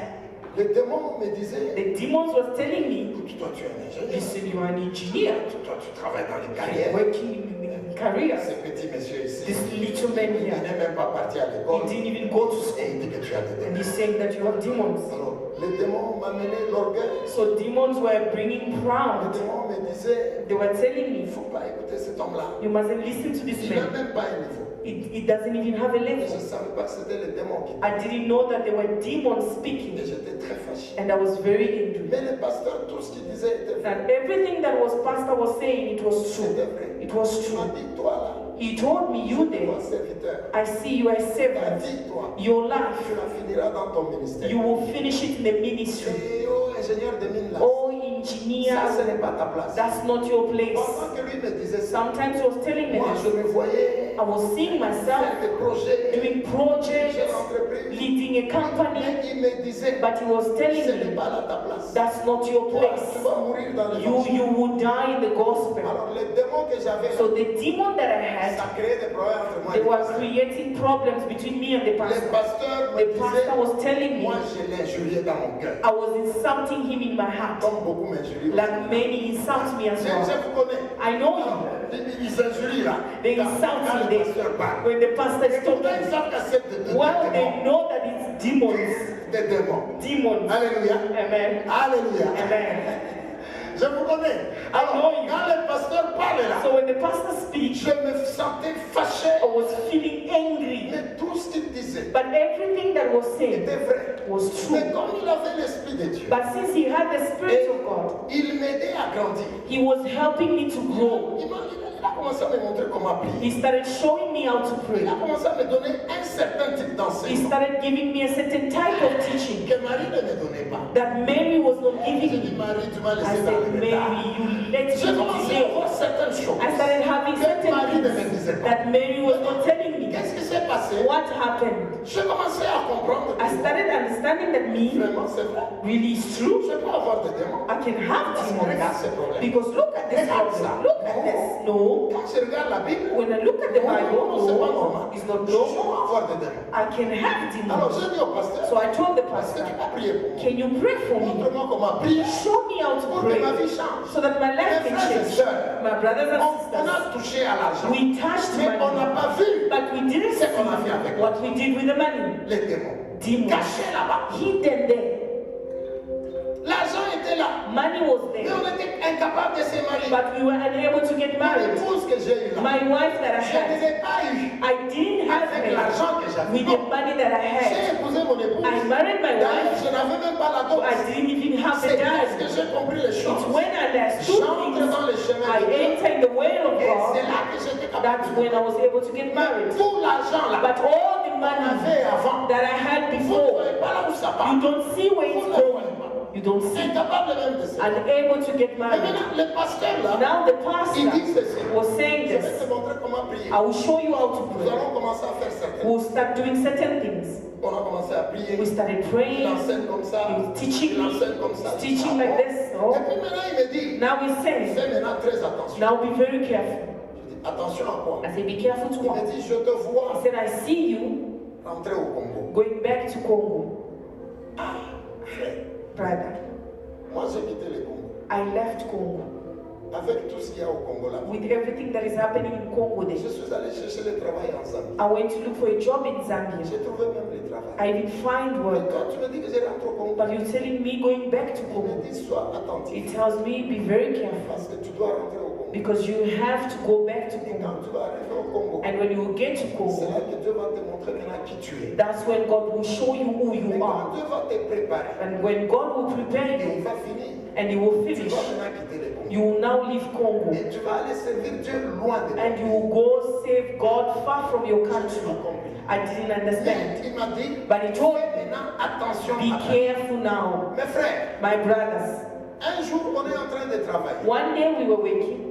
les démons me disaient, the demons was telling me, écoute, toi tu es un ingénieur, listen, you are an engineer. toi tu travailles dans les You're carrières. working in careers. Ce petit monsieur ici, This little man il here, n'est même pas parti à he l'école didn't even go to et school. il dit que tu as des And démons. he's saying that you have demons. Alors, les démons m'amenaient l'orgueil. So demons were bringing Les proud. démons me disaient, They were telling il ne me, faut pas écouter cet homme-là. you mustn't listen to this Il n'a man. même pas un niveau. It doesn't even have a Je ne level. savais pas que c'était les démons qui I didn't know that there were demons Et speaking. j'étais très fâché. And I was very angry. Mais le pasteur, tout ce qu'il disait était vrai. And everything that was pastor was saying, it was true. C'était vrai. It was Il m'a true. dit, toi là, He told me, you toi there, serviteur, I see you as ta servant. vie, toi, Your life, tu la finiras dans ton ministère. you will finish it in the ministry. Et oh, ingénieur de mine là, Oh, ça engineer, ce n'est pas ta place. that's not your place. Pendant que lui me disait ça, Sometimes he was telling me moi je this. me voyais I was seeing myself faire des projets, doing j'ai projects, l'entreprise. leading a company, Mais il me disait, but he was ce telling n'est me pas là ta place. that's not your Toi, place. tu vas mourir dans les You will die in the gospel. Alors les démons que j'avais, So the demon that I had, ça créait des problèmes entre moi et they le were pasteur. creating problems between me and the Le pastor. pasteur me The pastor disait, was telling moi me je l'ai injurié dans mon cœur. I was insulting him in my heart, Comme beaucoup m'injurient. like many insult me as Je well. vous connais. I know you. Ils s'injurient là. They Quand insult le me pasteur parle. when the pastor is Et pourtant, talking. ils savent que c'est des Well, démons. they know that it's demons. Des démons. Demons. Alléluia. Amen. Alléluia. Amen. Je vous connais. Alors, know you. quand le pasteur parle là, So when the pastor speaks, je me sentais fâché. I was feeling angry. Mais tout ce qu'il disait But everything that was said était vrai. was Mais true. comme il avait l'Esprit de Dieu, But since he had the Spirit of God, il m'aidait à grandir. he was helping me to grow. Il a commencé à me montrer comment prier. He started showing me how to Il pray. a commencé à me donner un certain type He d'enseignement started giving me a certain type of teaching que Marie ne me donnait pas. that Mary was not J'ai giving dit, me. Marie, tu m'as I laissé dans said, le retard. Mary, you let me J'ai commencé à delay. voir certaines choses I started having que certain Marie ne me things disait pas. that Mary was not telling me. Qu'est-ce qui s'est passé? What happened? J'ai commencé à comprendre I que started understanding that me Vraiment, c'est vrai. really is true. Je peux avoir des démons. I can have Regarde ces demons. problèmes. Because look at this problem. Look at this. No. Quand je regarde la Bible, When I look at the Bible, non, c'est pas no, normal. it's not Je peux normal. avoir des démons. I can have Alors, demons. j'ai dit au pasteur, So I told the est-ce que tu pastor, peux prier pour moi? can you pray for me? Montre-moi comment prier Show me how to pour que ma pray vie change. so that my life can Mes frères et change. sœurs, My brothers and on a sisters, touché à l'argent, we touched mais on n'a money, pas vu but we didn't ce qu'on a fait avec see what we did with the money. les démons. Demons. Cachés là-bas. Hidden there. L'argent était là, Money was mais there. on était incapable de se marier. But we were unable to get married. L'épouse que j'ai eue là, My wife that I je ne had, l'ai pas eue I didn't have avec her l'argent que j'avais. with the money that I had. J'ai épousé mon épouse. I married my D'ailleurs, wife. je n'avais même pas la dot. I didn't even have the C'est parce que dime. j'ai compris les It's choses. when I understood J'entre things, dans le chemin I de Dieu. entered the way of Et c'est God. là que j'étais capable. That's when I was able to get married. Tout l'argent là, But all the qu'on money avait avant, that I had vous ne before, voyez pas là où ça part. you don't see where it's going. You don't see. Incapable même de ça. Unable to get Et married. maintenant, le pasteur là, Now the il dit pastor ceci. was saying Je vais this. te montrer comment prier. I will show you how to Nous pray. allons commencer à faire certaines. We'll start doing certain things. On a commencé à prier. We started Il praying. enseigne comme ça. He was teaching Il me. enseigne comme ça. He's teaching like this. Et Oh. puis maintenant, il me dit, Now he says, fais maintenant très attention. now be very careful. Je dis, attention à quoi? I said, be careful to Il what? me dit, je te He vois said, I see you rentrer au Congo. going back to Congo. Frère, Brother, moi j'ai quitté le Congo. I left Congo Avec tout ce qu'il y a au Congo là. with everything that is happening in Congo Je there. suis allé chercher le travail en Zambie. I went to look for a job in Zambia. J'ai trouvé même le travail. I didn't find Mais work. toi, tu me dis que je rentre au Congo. But you're telling me going back to Il me Congo. dit, sois attentif. It tells me be very careful Parce que tu dois rentrer au Congo. because you have to go back to Et Congo. quand tu vas arriver au Congo, And when you get to c'est Congo, là que Dieu va te montrer maintenant qui tu es. that's when God will show you who Mais you quand are. Dieu va te préparer, And when God will prepare et you il va finir, and He will tu finish, vas maintenant quitter le Congo. you will now leave Congo Et tu vas aller servir Dieu loin de and you toi. will go save God far from your Je n'ai country. pas compris. I didn't Mais understand. il m'a dit, But he told me, fais maintenant attention be à ta vie. careful now. Mes frères, My brothers, un jour on est en train de travailler. one day we were waking.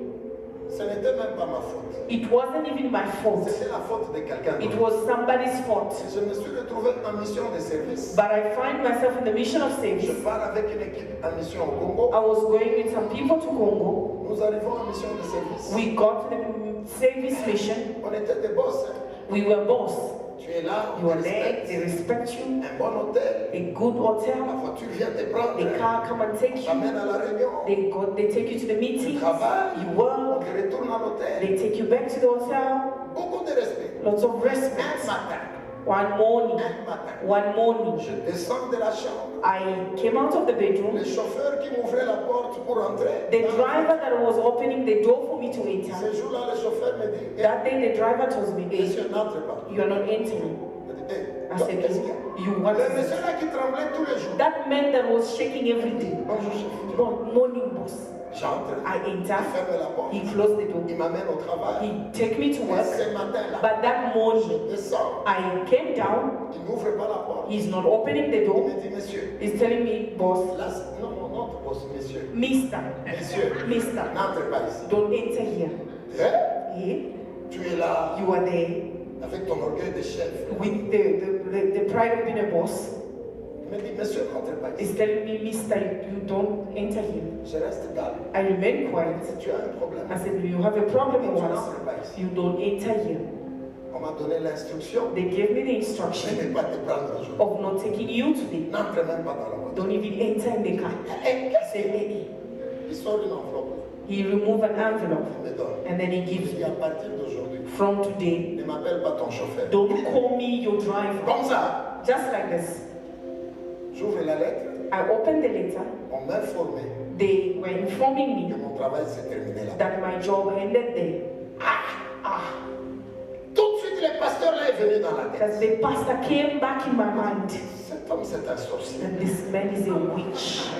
Ce n'était même pas ma faute. It wasn't even my fault. C'était la faute de quelqu'un It d'autre. was somebody's fault. Je me suis retrouvé en mission de service. But I find myself in the mission of Je service. pars avec une équipe en mission au Congo. I was going with some people to Congo. Nous arrivons en mission de service. We got to the service mission. On était des boss. Hein. We were boss. Tu es là, You on are te there, respecte. they respect you. Un bon hôtel. A good La hotel. voiture vient te prendre. The car come and take you. T'amène à la réunion. They take you to the Tu meeting. travailles. You On work. te retourne à l'hôtel. They take you back to the hotel. Beaucoup de respect. Lots of Un respect. matin. One morning. Un matin. One morning. Je descends de la chambre. I came out of the bedroom. Le chauffeur qui m'ouvrait la porte pour entrer. The driver that was opening the door for me to enter. Ce jour-là, le chauffeur me dit, eh, That day the driver told me, hey, monsieur, n'entre pas. you are not entering. Je dis, eh, I toi, said, qu'est-ce qu'il y a? you want Le to monsieur là qui tremblait tous les jours. That man that was shaking every day. Bonjour, chef. Good morning, boss. J'entre. I Il enter. ferme la porte. He closed the door. Il m'amène au travail. He take me to Et work. ce matin-là, But that je morning, descends. I came down. Il n'ouvre pas la porte. He's not opening the Il door. me dit, monsieur. He's telling me, boss, Là, non, notre boss, monsieur. Mister, Monsieur, Mister, n'entre pas ici. don't enter here. Hein? Yeah? Tu es là You are there avec ton orgueil de chef. with the pride of being a boss. Il me dit, monsieur, n'entre pas He's ici. telling me, Mister, you don't enter here. Je reste calme. I remain quiet. Si tu as un problème, I said, you have a problem tu or what? n'entres pas ici. You don't enter here. On m'a donné l'instruction They gave me the de instruction ne pas te prendre aujourd'hui. of not taking you today. N'entre même pas dans la voiture. Don't even enter in the car. Et I said, hey. il sort une enveloppe. He removed an envelope Il me donne. and then he Il gives dit, me, à partir d'aujourd'hui, from today, ne m'appelle pas ton chauffeur. don't call me your driver. Comme ça, Just like this. j'ouvre la lettre. I opened the letter. On m'informait They were informing que me mon travail s'est terminé là. that my job ended there. Tout de suite, le pasteur là est venu dans la tête. Because the pastor came back in my mind. Cet homme, c'est un sorcier. And this man is a witch.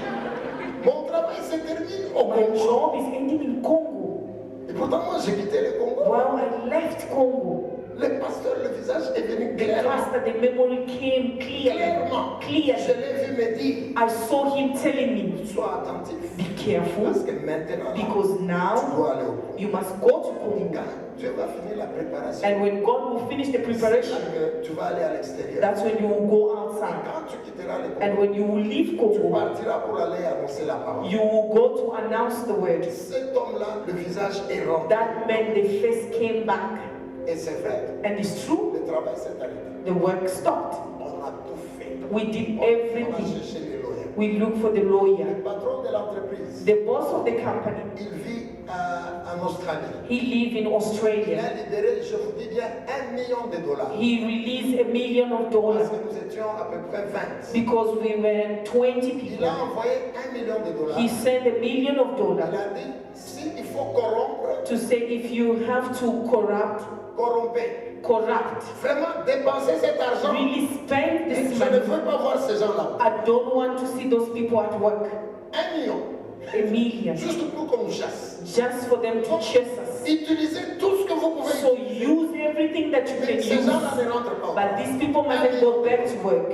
Mon travail se termine au My Congo. job is ending in Congo. Et pourtant, moi, j'ai quitté le Congo. Well, I left Congo. Le pasteur, le visage est venu The clairement. pastor, the memory came clearly. Clairement. Je Clearly. l'ai vu me dire, I saw him telling me, sois attentif. be careful, Parce que maintenant, because tu now dois aller au Congo. you must go to Congo. Quand Dieu va finir la préparation, And when God will finish the c'est preparation, là que tu vas aller à l'extérieur. that's when you will go outside. outside. Quand tu quitteras le And Congo, when you will leave tu Congo, partiras pour aller annoncer la parole. you will go to announce the word. Cet homme-là, le visage est rond. That man, the face came back. Et c'est vrai, And it's true, le travail s'est arrêté. the work stopped. On a tout fait. We did On a everything. cherché les lawyers. We looked for the lawyer. Le patron de l'entreprise, The boss of the company, il vit en Australie. he lived in Il Australia. a libéré, je vous dis bien, $1 million. He released $1 million Parce que nous étions à peu près 20. because we were 20 Il people. a envoyé $1 million. He sent $1 million Il a dit, s'il faut corrompre, to say if you have to corrupt, vraiment dépenser cet argent. really spend Et this je ne money. veux pas voir ces gens-là. I don't want to see those people at work. $1 million. $1 million. Juste pour qu'on nous chasse. Just for them to chase us. Utilisez tout ce que vous pouvez. So use everything that you Mais can ces use. gens-là ne rentrent pas. But these people mustn't go back to work.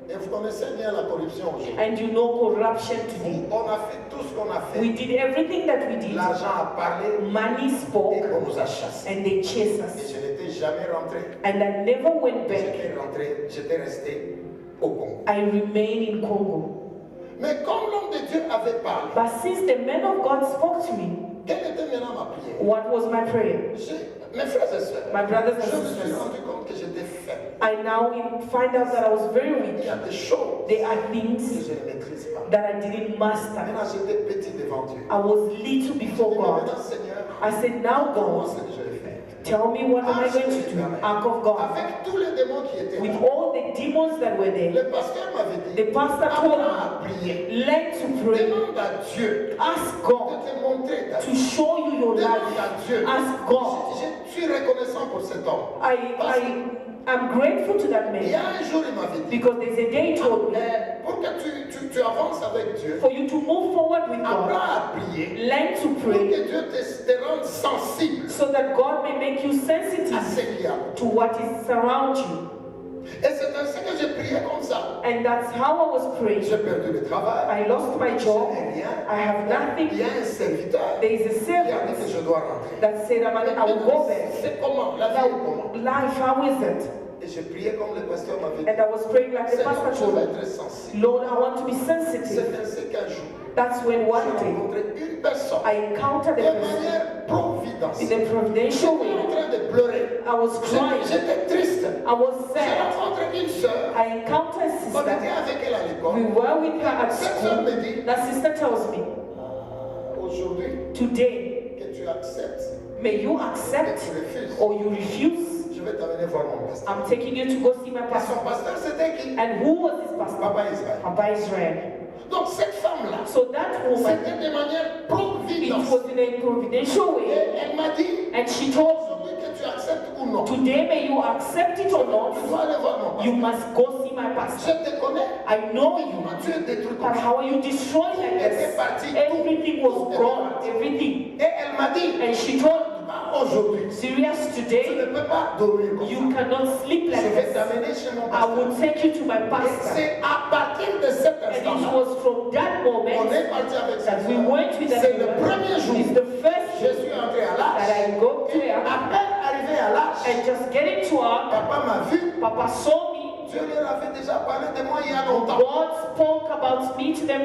Et vous connaissez bien la corruption aujourd'hui. And you know corruption today. On a fait tout ce qu'on a fait. We did everything that we did. L'argent a parlé Money et spoke on nous a chassés. and they chased Et us. je n'étais jamais rentré. And I never went back. J'étais resté au Congo. I remained in Congo. Mais comme l'homme de Dieu avait parlé, But since the man of God spoke to me, quelle était maintenant ma prière? what was my prayer? Mes frères et sœurs, My brothers je and me suis sisters, rendu compte que j'étais faible. I now find out that I was very Il weak. y a des choses There are que things je ne maîtrise pas. that I didn't master. Maintenant, j'étais petit devant Dieu. I was little Je before dis, mais God. maintenant, Seigneur, I said, now comment God, c'est que je vais faire? tell me what am I going to do? Ark of God. Avec tous les démons qui étaient With là, all the demons that were there, le pasteur m'avait dit, the pastor told apprends me, à prier. learn to pray. Demande à Dieu Ask de God te montrer ta to vie. show you your Demande life. à Dieu. Ask God. Je suis reconnaissant pour cet homme. I'm grateful to that Il y a man un jour, il m'avait dit, because there's a day he told me, pour que tu avances avec Dieu, for you to move forward with apprends God, à prier learn to pour pray que Dieu te rende sensible so that God may make you à sensitive ce qu'il y a. to what is around you. Et c'est ainsi que j'ai prié comme ça. And that's how I was praying. J'ai perdu le travail. I lost my Je job. n'ai rien. I have Il y nothing. a un serviteur There is a qui a dit servant que je dois rentrer. that said, I will go back. C'est comment? La vie est comment? Now, life, how is it? Et j'ai prié comme le pasteur m'avait dit. And I was praying like the Seigneur, pastor je told vais me, être sensible. Lord, I want to be C'est sensitive. ainsi qu'un jour, That's when j'ai one day rencontré une personne I encountered de a person manière in providentielle. a providential J'étais en way. train de pleurer. I was crying. J'étais triste. I was J'ai sad. rencontré une sœur. I encountered a On sister. était avec elle à We l'école. were with her at Cette sœur school. me dit, That sister tells me, aujourd'hui, today, que tu acceptes, may you que accept tu refuses, or you refuse. je vais t'amener voir mon pasteur. I'm taking you to go see my Et pastor. son pasteur, c'était qui? And who was this pastor? Papa Israël. Papa Israel. Donc cette femme-là, So that woman, c'était de manière it providentielle. was in a providential Et way. elle m'a dit, And she told me, aujourd'hui que tu acceptes ou non, today may you accept it or tu not, dois aller voir mon you pasteur. must go see my Je pastor. te connais. I know you. Comment tu es détruit But comme ça? how are you destroyed like this? Everything was gone, everything. Et elle m'a dit, And she told me, aujourd'hui, serious tu today, ne peux pas dormir comme you ça. cannot sleep Je like vais this. t'amener chez mon I pasteur. will take you to my Et pastor. c'est à partir de cet And it instant-là, was from that on moment est parti avec ça. that we went with that C'est le woman. premier jour. It's the first Je day suis entré à that l'âge. I go Et there à peine arrivé à l'âge, and just getting to her, papa m'a vu. Papa saw me. Dieu leur avait déjà parlé de moi il y a longtemps. God spoke about me to them.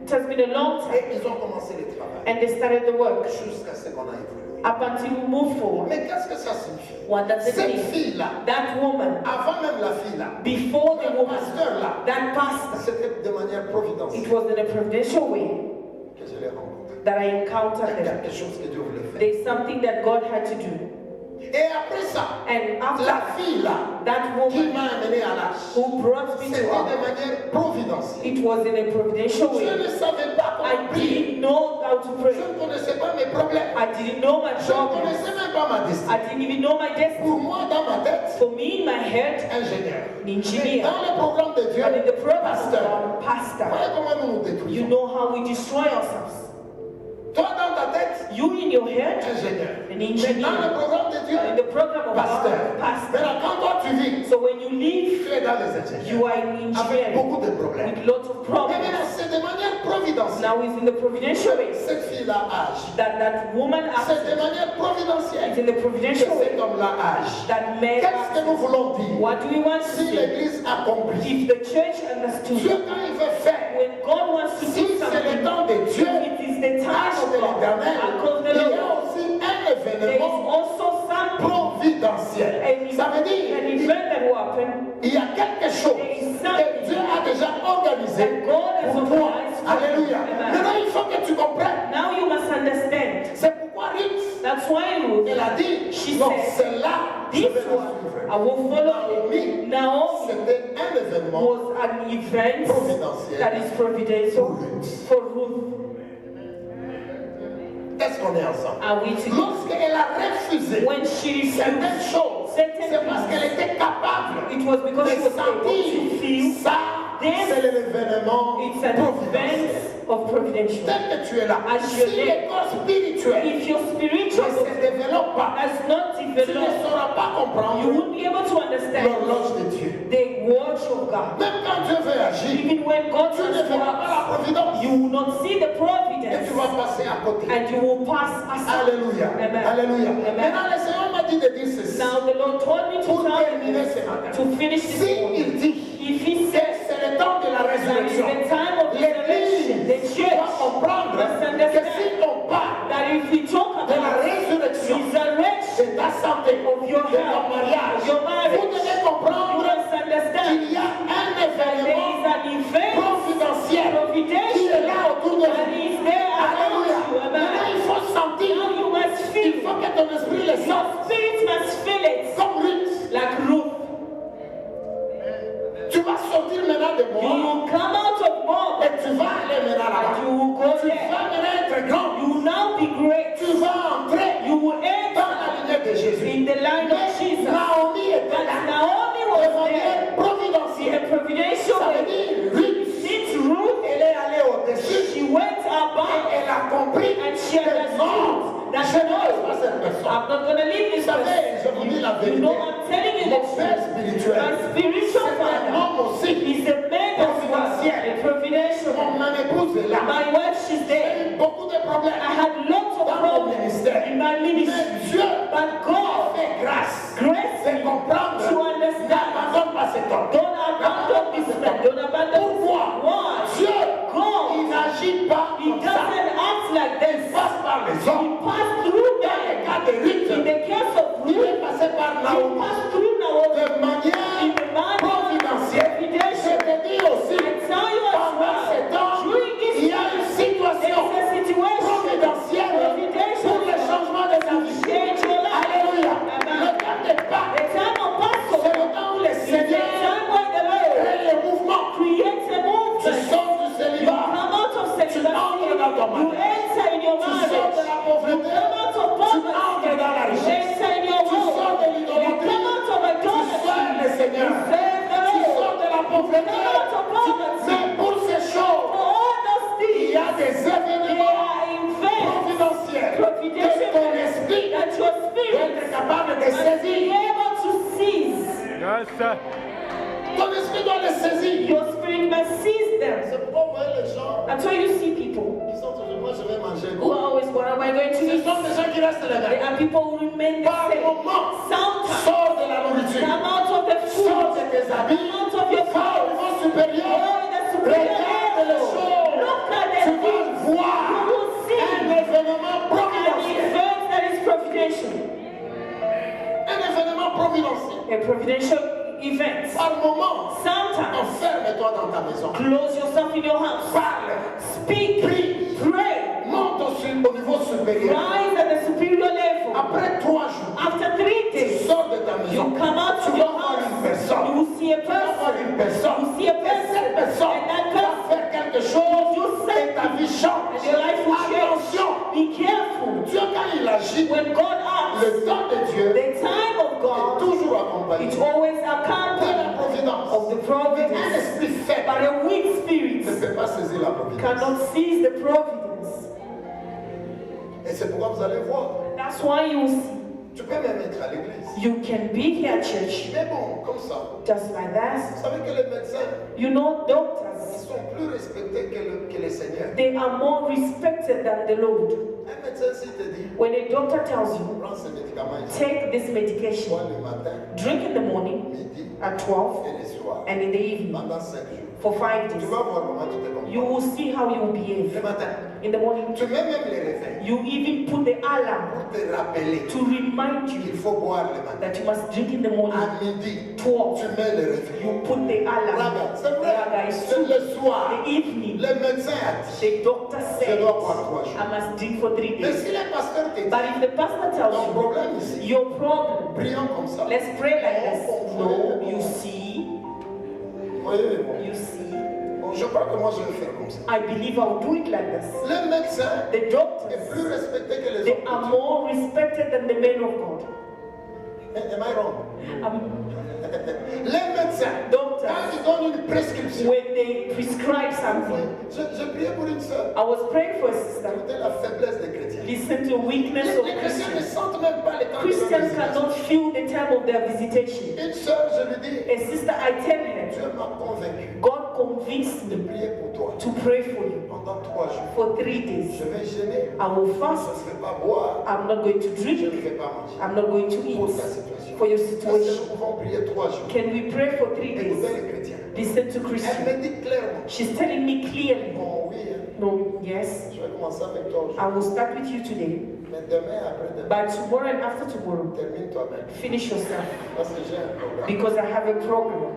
It has been a long time. Et ils ont commencé le travail. And they started the work Jusqu'à ce qu'on a évolué. up until we move forward. Mais qu'est-ce que ça signifie? What does it Cette mean? fille-là, That woman, avant même la fille-là, before the le woman, pasteur-là, that pastor, c'était de manière it providentielle was in a providential way que je l'ai rencontré. that I Il y a encountered them. quelque chose que Dieu voulait faire. There's something that God had to do. Et après ça, And after la fille-là that qui woman m'a amené à l'âge, who brought me c'était to de her, manière providentielle. it was in a providential Je way. ne savais pas comment I prier. didn't know how to Je pray. ne connaissais pas mes problèmes. I didn't know my Je ne problems. connaissais même pas ma destinée. I didn't even know my destiny. Pour moi, dans ma tête, For me, in my head, ingénieur. an Mais engineer. dans le programme de Dieu, But in the program of pasteur. God, pastor, Voilà comment nous nous you détruisons. know how we destroy ourselves. Toi, dans ta tête, You in your head, ingénieur. an Mais dans le engineer. programme de Dieu, In the program of pasteur. God, pastor. Maintenant, quand toi tu vis, So when you leave, tu es dans les ingénieurs. you are an Avec engineer beaucoup de problèmes. with lots of Mais problems. maintenant, c'est de manière providentielle. Now it's in the providential way Cette fille-là âge. that woman C'est acted. de manière It's providentielle in the que providential way cet homme-là âge. that man Qu'est-ce que nous acted. voulons dire? What do we want to Si say? l'Église accomplit If the church understood, Dieu, quand il veut faire, when God wants to si do c'est le something, temps de Dieu, it is the time tâche of de God. l'éternel, Because the il y a Lord, aussi un there is événement also something, providentiel. Ça veut an dire, event that will happen il y a quelque chose que Dieu a déjà organisé that God has pour toi. organized for you. Alléluia. Amen. Maintenant, il faut que tu comprennes. Now you must understand. C'est pourquoi Ruth, That's why Ruth, elle a dit, she non, said, celle-là, je this vais la one, suivre. I will follow Naomi, Naomi c'était un événement was an event providentiel that is providential pour Ruth. for Ruth. Est-ce qu'on est ensemble? Are we together? Lorsqu'elle a refusé When she certaines refused, choses, certain c'est parce qu'elle était capable it was because she de was able to sentir feel ça, c'est l'événement it's an providentiel. event of providential. Tel que tu es là, As si you live, le corps spirituel if your ne spiritual se développe pas, has not tu ne developed, sauras pas you comprendre won't be able to understand l'horloge de Dieu. the watch of God. Même quand Dieu veut agir, Even when God tu ne turns to verras pas la us, providence you will not see the et providence tu vas passer à côté. and you will pass aside. Alléluia. Amen. Alléluia. Amen. Maintenant, le Seigneur m'a dit de dire ceci. Now the Lord told me to Pour tell terminer you ce matin, to finish this si morning. il dit If he que says c'est le temps de la that it's résurrection, the time of resurrection, the l'Église church doit comprendre must que understand si on parle that if we talk de la about résurrection resurrection de ta santé, of your de ton health, mariage, of your marriage, vous devez you comprendre must understand qu'il y a un that there is événement an event providentiel qui providential est là autour de that nous. is there around Alléluia. you. Maintenant, Amen. il faut sentir, Now you must il feel, faut que ton esprit le your sente, spirit must feel it comme Ruth. like Ruth. Tu vas sortir maintenant de You moi will come out of Moab et tu vas aller maintenant and là-bas. you will go Tu there. vas maintenant être grand. You will now be great. Tu vas entrer You will dans enter la lignée de Jésus. in the line of Mais Jesus. Naomi était But là. Naomi De was there manière in providentielle. a providential Ça veut way. dire, Ruth, Since Ruth, elle est allée au-dessus she went et above elle a compris and she que non, understood that je ne laisse no, pas cette personne. I'm not going to leave Vous this savez, person. je vous dis la You vérité. know, I'm telling you Mon the père truth. spirituel, My spiritual c'est un father homme aussi. is a man as well, Providentiel. a providential. Mon épouse est là. My wife, she's J'ai there. eu beaucoup de problèmes I had lots of dans mon problems ministère. in my ministry. Mais Dieu But God fait grâce grace de comprendre. to understand. N'abandonne pas cet homme. Don't abandon this man. Don't abandon Pourquoi? Why? Dieu, God, il n'agit pas He comme ça. doesn't act like Il this. passe par les He hommes. passed through Dans le them. cas de Ruth, In the case of il Ruth, est passé par He Naomi. passed through Naomi. De manière In the manner providentielle. Je providential. te dis aussi, I tell you as pendant ce well, temps, during this il y a une situation there's a situation providentielle pour le changement de ta vie. change your life. Alléluia. Amen. Le temps de Pâques, The time of c'est Passover le temps où le is the Seigneur time when the Lord crée le mouvement. creates a Tu movement. sors du You célibat. come out of entres dans ton celibacy. You mariage. enter in your Tu marriage. sors de la pauvreté. You come out of Tu poverty. entres dans la You richesse. enter in your Tu sors de home. You l'idolâtrie. come out of Tu sers idolatry. le Seigneur. You serve the Tu Lord. sors de la pauvreté. Come out of poverty. Mais pour ces choses, For all those il y a things, des they événements are in vain. providentiels que Providential ton esprit that your doit spirit être capable de must be saisir. able to seize. Yes, sir. Ton esprit doit les saisir. Your spirit must seize them. C'est pourquoi vous voyez les gens That's why you see people qui sont toujours, moi je vais manger. who are always, what am I going to Ce eat? sont des gens qui restent les There mêmes. are people who remain the Par same. moment, Sometimes, sors de la nourriture. come out of the Sors food, de tes habits. come out of your Va au clothes, niveau go supérieur. in the superior Regarde les level. choses. Look at the Tu vas things. voir You will see un événement an providentiel. event that is providential. Un événement providentiel. A providential event. Par moment, Sometimes, enferme-toi dans ta maison. close yourself in your house. Parle. Speak, Prie. pray, Monte au niveau supérieur. rise at the superior level. Après 3 jours, After 3 tu days, sors de ta maison. you come out Tu of vas your voir une house. personne. You will see a Tu vas voir person. une personne. You see a Et cette person. personne And that va person, faire quelque chose you et ta vie change. and your life will change. Attention. Be careful. Dieu, quand il agit, When God acts, le temps de Dieu the time of est God, toujours accompagné it's de always la accompanied providence. of the Un providence. esprit faible But a weak spirit ne peut pas saisir la providence. cannot seize the providence. Et c'est pourquoi vous allez voir. That's why you see. Tu peux même être à l'église. You can be here at church Mais bon, comme ça. just like that. Vous savez que les médecins, You know, ils doctors, sont plus respectés que les seigneurs. they are more respected than the Lord. Un médecin, s'il te dit, When a doctor tells you, prends ce médicament ici, take this medication, soit le matin, drink in the morning midi at 12 et le soir. soir, and in the evening pendant 5 jours. for 5 Tu days. vas voir comment tu te You comportes. will see how you will behave. Le matin, In the morning, tu mets même les réveils you even put the alarm pour te rappeler to remind qu'il you faut boire le matin. that you must drink in the morning. À midi, 12, tu mets le réveil. you put the alarm. Raga, c'est vrai, Raga is c'est true. le soir. The evening, Le médecin a dit, the doctor je said, dois boire 3 jours. I must drink for 3 Mais days. si le pasteur te dit, But if the pastor ton tells you, problème ici, your problem, prions comme ça. let's pray like this. Non, No, you see, Voyez, bon. you see. Bon, je crois que moi je vais faire comme ça. I believe I'll do it like this. Le médecin The est doctors, plus respecté que les they autres. are more respected than the men of God. Am I wrong? Um, Les médecins, Doctors. quand ils donnent une prescription, when they prescribe something, je priais pour une sœur. I was praying for a sister. Écoutez la faiblesse des chrétiens. Listen to weakness of Les chrétiens ne Christians. sentent même pas les temps de leur Christians visitation. cannot feel the time of their visitation. Une sœur, je lui dis, A sister, I tell her, Dieu m'a convaincu God convinced de me prier pour toi to pray for you pendant 3 jours. for 3 days. Je vais gêner, I will je fast. ne vais pas boire, I'm not going to je ne drink. vais pas manger. I'm not going to Pour eat ta situation. for your Est-ce que situation. nous pouvons prier 3 jours? Can we pray for 3 Écoutez days? les chrétiens. Listen to Elle Christians. me dit clairement, She's telling me clearly, bon oui, hein, no, yes, je vais commencer avec toi I aujourd'hui. will start with you today, Mais demain, après-demain, but tomorrow and after tomorrow, termine toi-même. finish yourself Parce que j'ai un programme. because I have a program.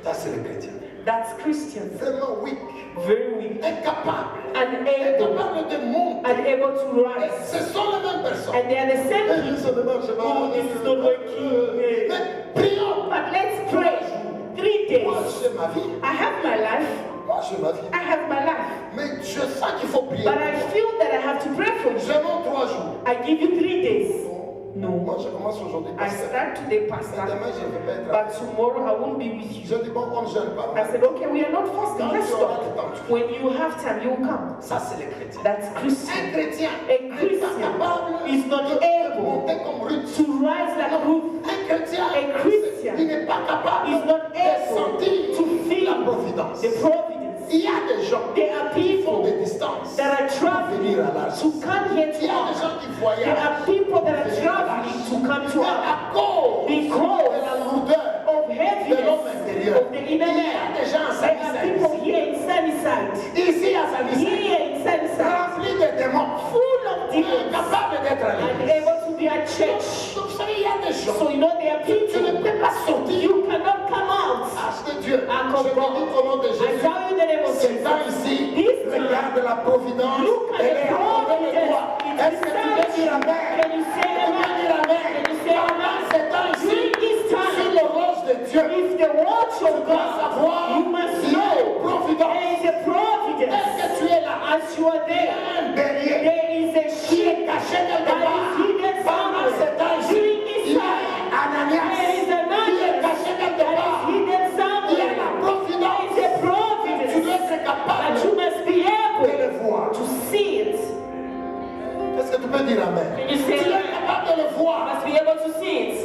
Ça, c'est les chrétiens. That's Christians. Vraiment weak, Very weak, incapable, unable, incapable de monter. unable to Et rise. ce sont les mêmes personnes. And they are the same Eh, people. ça ne marche pas. Oh, this is not working. Mais prions. But let's pray. 3 Moi, days. j'ai ma vie. I have my life. Moi, j'ai ma vie. I have my life. Mais je sens qu'il faut prier. But I feel that I have to pray for you. Je monte 3 jours. I give you 3 days. Non. No. Moi, je commence aujourd'hui. I Pasteur. start today, Mais Pastor. demain, je ne vais pas être là. But tomorrow I won't be with you. Je dis, bon, on ne jeûne pas. I said, okay, we are not fasting. Let's stop. When you have time, you will come. Ça, c'est les chrétiens. That's Un Christian. chrétien A n'est pas Christian capable is not de able monter comme Ruth. to rise like Ruth. Un chrétien, A Christian il n'est pas capable is not de able sentir to feel la providence. the providence. Il y a des gens There are qui font people des distances that are pour traveling venir à l'arche. to come here Il to y a des us. gens qui There voyagent are people that are traveling to come to mais us à cause because de la lourdeur of de heaviness l'homme intérieur. of the inner Il y a man. des gens à There are people Sunnyside, here in Sunnyside, ici à Sunnyside, here in Sunnyside, remplis de démons, full of demons, incapables d'être à l'église. unable to be at church. Donc, vous savez, il y a des gens, So you know there are tu people, ne peux pas sortir. you cannot come out. Arche de Dieu, Ark je of te God. dis au nom de I Jésus. tell you in the name of C'est temps Jesus. ici, This time, regarde la providence, look at elle the est à côté de toi. providence. Est-ce que tu veux dire amen? Can you say Tu veux amen? dire amen? Can you say Pendant amen? ce temps ici, During this sur time, le roche de Dieu, if the watch of tu dois God, savoir, you must il y a know une providence. there is a Est-ce providence. que tu es là? As you are Il y there, a un bélier there is a qui est sheep caché quelque that part. is hidden Pendant ce somewhere. temps ici, During this il y a time, Ananias there is an qui est angel caché quelque that part. is hidden Il y a la somewhere. providence. There is a Tu dois providence être capable that you must be de able le voir. to see it. Est-ce que tu peux dire amen? Can you Tu say es amen? capable de le You voir. must be able to see it.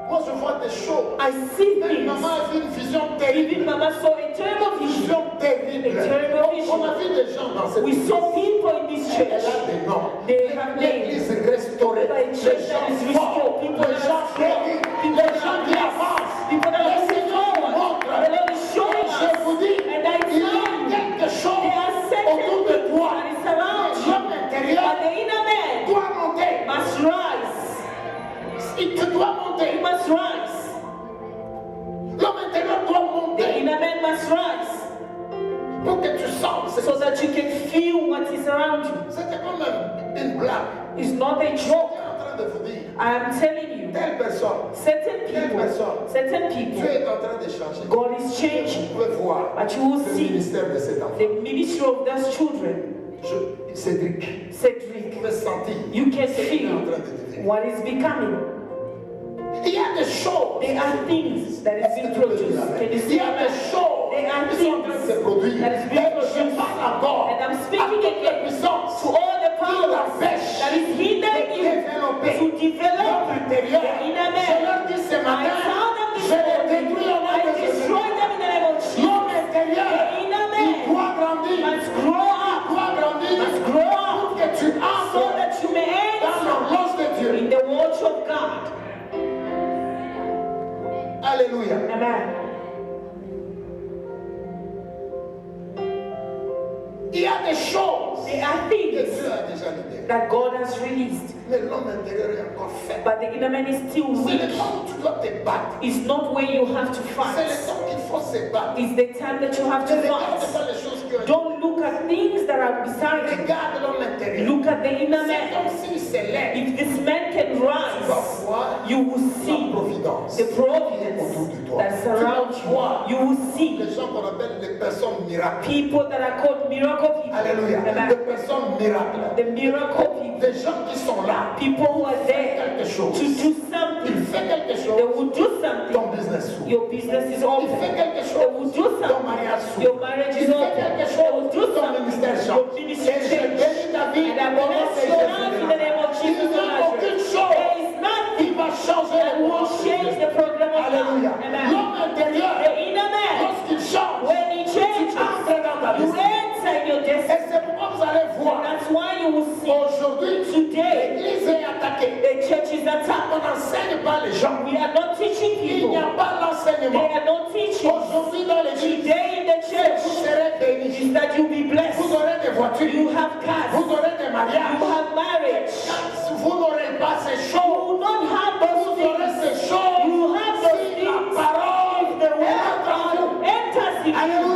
Moi, je vois des choses. I see Même things. maman a vu une vision terrible. Even Mama saw a terrible Une vision. vision terrible. A terrible vision. On a vu des gens dans cette We église. saw people in this Elle church. a des noms. They have names. L'église restaurée. Like Les church gens that is forts. restored. People Les that gens are strong. guéris. People Les that gens are qui blessed. avancent. People that Le are moving Seigneur nous forward. montre. The Lord is showing Je us. vous dis, And I il y a tell you, quelque chose there are certain autour de things toi. that is around you. L'homme intérieur But the inner man doit monter. must rise. Il te doit He monter. must rise. L'homme intérieur doit The monter inner man must rise. pour que tu sentes. So that you can feel what is around you. C'était quand même une blague. It's not a Je suis joke. en train de vous dire, I am telling you, telle personne, certain people, Dieu est en train de changer. God is changing. Vous pouvez voir But you will le see ministère de cet enfant. the ministry of those children, Cédric, vous Cedric. pouvez sentir You can ce qu'il est en feel train de devenir. what is becoming. Il y a des choses. There are things that is being produced. Can you Il see y a des that? choses There are qui sont en train de se things produire. that is being Et je produced. parle encore And I'm à speaking toute la again puissance to all the qui powers t'empêche that is hindering de you développer to develop l'homme intérieur. the inner Je man. leur dis ce I matin, tell them this je les morning, détruis au nom I de Jésus. destroy them in the name of Jesus. L'homme intérieur, The inner il man doit grandir. must grow up, Doit grandir must grow pour up, que tu so entres that you may dans enter l'horloge de Dieu. in the watch of God. Alléluia. Amen. Il y a des choses There are que things Dieu a déjà libérées. that God has released, Mais l'homme intérieur est encore faible. but the inner man is still C'est weak. le temps où tu dois te battre. It's not where you have to C'est fight. le temps qu'il faut se battre. It's the time that you have Ne to regarde fight. pas les choses qui ont Don't look at things that are beside you. Regarde l'homme intérieur. Look at the inner C'est man. comme s'il s'élève. If this man can Tu vas rise, voir you will la see providence. the providence that surrounds you. You will see Les gens qu'on appelle des personnes miracles. people that are called miracle people. Alléluia. Amen. Des personnes miracles. The miracle people. Des gens qui sont là. People who are there Quelque chose. to do Il something. fait quelque They chose. will do something. Ton business s'ouvre. Your business is Il open. fait quelque They chose. will do Ton something. mariage s'ouvre. Your marriage Il is fait open. quelque They will chose. do Ton something. ministère Your change. ministry Et je change. bénis ta vie. And I Au nom de bless your life in the name of Jésus. Jesus Il n'y a of aucune Nazareth. chose There is nothing qui va changer that le will monde. change the program of Alléluia. God. Amen. L'homme intérieur, The inner man, lorsqu'il change, when he changes, entre dans ta you destinée. enter in your Et destiny. c'est pourquoi vous allez And voir. that's why you will see Aujourd'hui, today l'église est attaquée. the church is attacked. On n'enseigne pas les gens. We are not teaching Il n'y people. a pas l'enseignement. They are not teaching. Aujourd'hui, dans l'église, Today in the vous church serez bénis. is that you be blessed. Vous aurez des voitures. You have cars. Vous aurez des You mariages. have marriage. Vous n'aurez pas ces You choses. don't have those Vous aurez things. ces choses. You have those Si la things. parole If the word of est en vous. God enters in you, Alléluia.